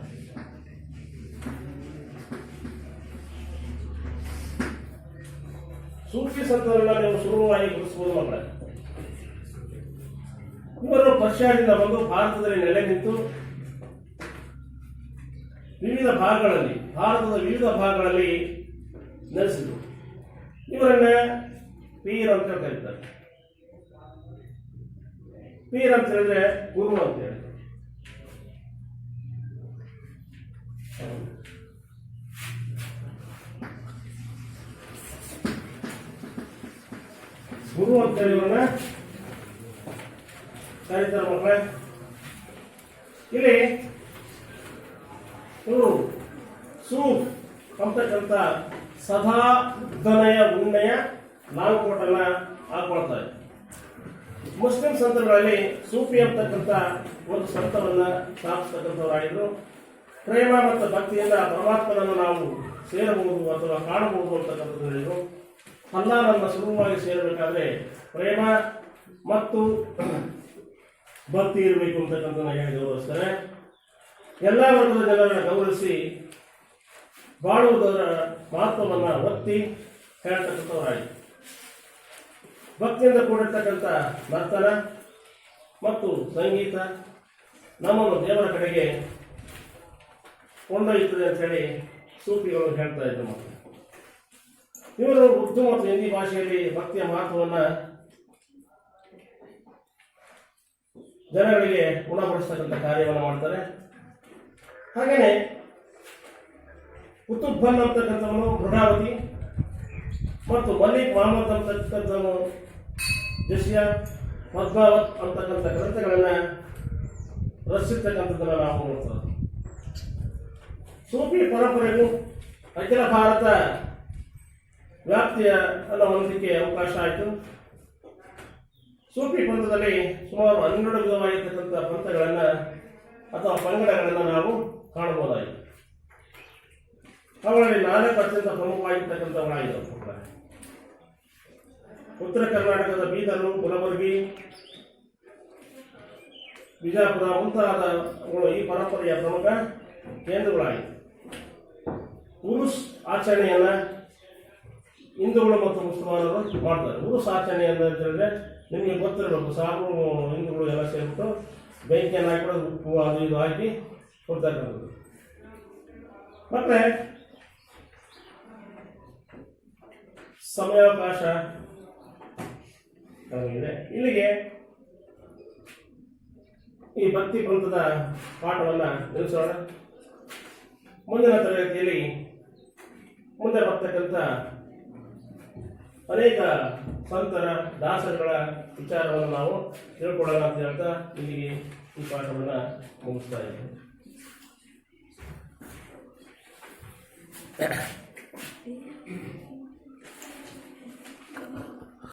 ಸೂಫಿ ಸಂತರನ್ನ ನೀವು ಸುಲಭವಾಗಿ ಗುರುತಿಸಬಹುದು ಮಕ್ಕಳ. ಇವರು ಪರ್ಷಿಯಾದಿಂದ ಬಂದು ಭಾರತದಲ್ಲಿ ನೆಲೆ ನಿಂತು ಭಾರತದ ವಿವಿಧ ಭಾಗಗಳಲ್ಲಿ ನೆಲೆಸಿದರು. ಇವರನ್ನ ಪೀರ್ ಅಂತ ಕರೀತಾರೆ. ಪೀರ್ ಅಂತ ಹೇಳಿದ್ರೆ ಗುರು ಅಂತ ಹೇಳಿ. ಗುರು ಅಂತ ಹೇಳಿ ಇವ್ರನ್ನ ಕರೀತಾರೆ ಮಕ್ಕಳೇ. ಇಲ್ಲಿ ಇವರು ಸೂಫ್ ಅಂತಕ್ಕಂಥ ಸದಾ ಉದ್ದನೆಯ ಉಣ್ಣೆಯ ಲಾಂಗ್ ಕೋಟ್ ಅನ್ನ ಹಾಕೊಳ್ತಾರೆ. ಮುಸ್ಲಿಂ ಸಂತಗಳಲ್ಲಿ ಸೂಫಿ ಅಂತಕ್ಕಂಥ ಒಂದು ಸಂತವನ್ನ ಸ್ಥಾಪಿಸ್ತಕ್ಕಂಥವರಾಗಿದ್ರು. ಪ್ರೇಮ ಮತ್ತು ಭಕ್ತಿಯಿಂದ ಪರಮಾತ್ಮನನ್ನು ನಾವು ಸೇರಬಹುದು ಅಥವಾ ಕಾಣಬಹುದು ಅಂತಕ್ಕಂಥದ್ದು ಹೇಳಿದ್ರು. ಅಲ್ಲಾಹನನ್ನು ಸುಲಭವಾಗಿ ಸೇರಬೇಕಾದ್ರೆ ಪ್ರೇಮ ಮತ್ತು ಭಕ್ತಿ ಇರಬೇಕು ಅಂತಕ್ಕಂಥದ್ದನ್ನ ಹೇಳಿ ಗೌರವಿಸ್ತಾರೆ. ಎಲ್ಲ ವರ್ಗದ ಜನರನ್ನು ಗೌರವಿಸಿ ಬಾಳುವುದರ ಮಹತ್ವವನ್ನು ಒತ್ತಿ ಹೇಳ್ತಕ್ಕಂಥವರಾಗಿ ಭಕ್ತಿಯಿಂದ ಕೂಡಿರ್ತಕ್ಕಂಥ ನರ್ತನ ಮತ್ತು ಸಂಗೀತ ನಮ್ಮನ್ನು ದೇವರ ಕಡೆಗೆ ಕೊಂಡೊಯ್ಯುತ್ತದೆ ಅಂತ ಹೇಳಿ ಸೂಫಿಗಳು ಹೇಳ್ತಾ ಇದ್ರು. ಇವರು ಉರ್ದು ಮತ್ತು ಹಿಂದಿ ಭಾಷೆಯಲ್ಲಿ ಭಕ್ತಿಯ ಮಹತ್ವವನ್ನು ಜನಗಳಿಗೆ ಗುಣಪಡಿಸ್ತಕ್ಕಂಥ ಕಾರ್ಯವನ್ನು ಮಾಡ್ತಾರೆ. ಹಾಗೆಯೇ ಕುತುಬ್ ಬನ್ ಅಂತಕ್ಕಂಥವನು ಮೃಗಾವತಿ ಮತ್ತು ಮಲಿಕ್ ಮಹಮ್ಮದ್ ಅಂತಕ್ಕಂಥವನು ಜಸಿಯಾ ಪದ್ಮಾವತ್ ಅಂತಕ್ಕಂಥ ಗ್ರಂಥಗಳನ್ನು ರಚಿಸಿರ್ತಕ್ಕಂಥದ್ದನ್ನು ನಾವು ನೋಡ್ತೇವೆ. ಸೂಫಿ ಪರಂಪರೆಗೂ ಅಖಿಲ ಭಾರತ ವ್ಯಾಪ್ತಿಯ ಹೊಂದಲಿಕ್ಕೆ ಅವಕಾಶ ಆಯಿತು. ಸೂಫಿ ಪಂಥದಲ್ಲಿ ಸುಮಾರು 12 ವಿಧವಾಗಿರ್ತಕ್ಕಂಥ ಪಂಥಗಳನ್ನು ಅಥವಾ ಪಂಗಡಗಳನ್ನು ನಾವು ಕಾಣಬಹುದಾಗಿದೆ. ಅವುಗಳಲ್ಲಿ 4 ಅತ್ಯಂತ ಪ್ರಮುಖವಾಗಿರ್ತಕ್ಕಂಥವುಗಳಾಗಿದ್ದವು. ಉತ್ತರ ಕರ್ನಾಟಕದ ಬೀದರು, ಕಲಬುರಗಿ, ಬಿಜಾಪುರ ಮುಂತಾದವುಗಳು ಈ ಪರಂಪರೆಯ ಪ್ರಮುಖ ಕೇಂದ್ರಗಳಾಗಿವೆ. ಉರುಸ್ ಆಚರಣೆಯನ್ನ ಹಿಂದೂಗಳು ಮತ್ತು ಮುಸಲ್ಮಾನರು ಮಾಡ್ತಾರೆ. ಉರುಸ್ ಆಚರಣೆ ಅಂತ ಹೇಳಿದ್ರೆ ನಿಮಗೆ ಗೊತ್ತಿರಬೇಕು, ಸಾಕು ಹಿಂದೂಗಳು ಎಲ್ಲ ಸೇರಿಬಿಟ್ಟು ಬೆಂಕಿಯನ್ನು ಹಾಕಿಬಿಟ್ಟು ಉಪ್ಪು ಅದು ಇದು ಹಾಕಿ ಕೊಡ್ತಕ್ಕಂಥದ್ದು. ಮತ್ತೆ ಸಮಯಾವಕಾಶ ಇದೆ. ಇಲ್ಲಿಗೆ ಈ ಭಕ್ತಿ ಪಂಥದ ಪಾಠವನ್ನು ನಿಲ್ಲಿಸೋಣ. ಮುಂದಿನ ತರಗತಿಯಲ್ಲಿ ಮುಂದೆ ಬರ್ತಕ್ಕಂಥ ಅನೇಕ ಸಂತರ ದಾಸರುಗಳ ವಿಚಾರವನ್ನು ನಾವು ತಿಳ್ಕೊಳ್ಳೋಣ ಅಂತ ಹೇಳ್ತಾ ಇಲ್ಲಿಗೆ ಈ ಪಾಠವನ್ನು ಮುಗಿಸ್ತಾ ಇದ್ದೀವಿ.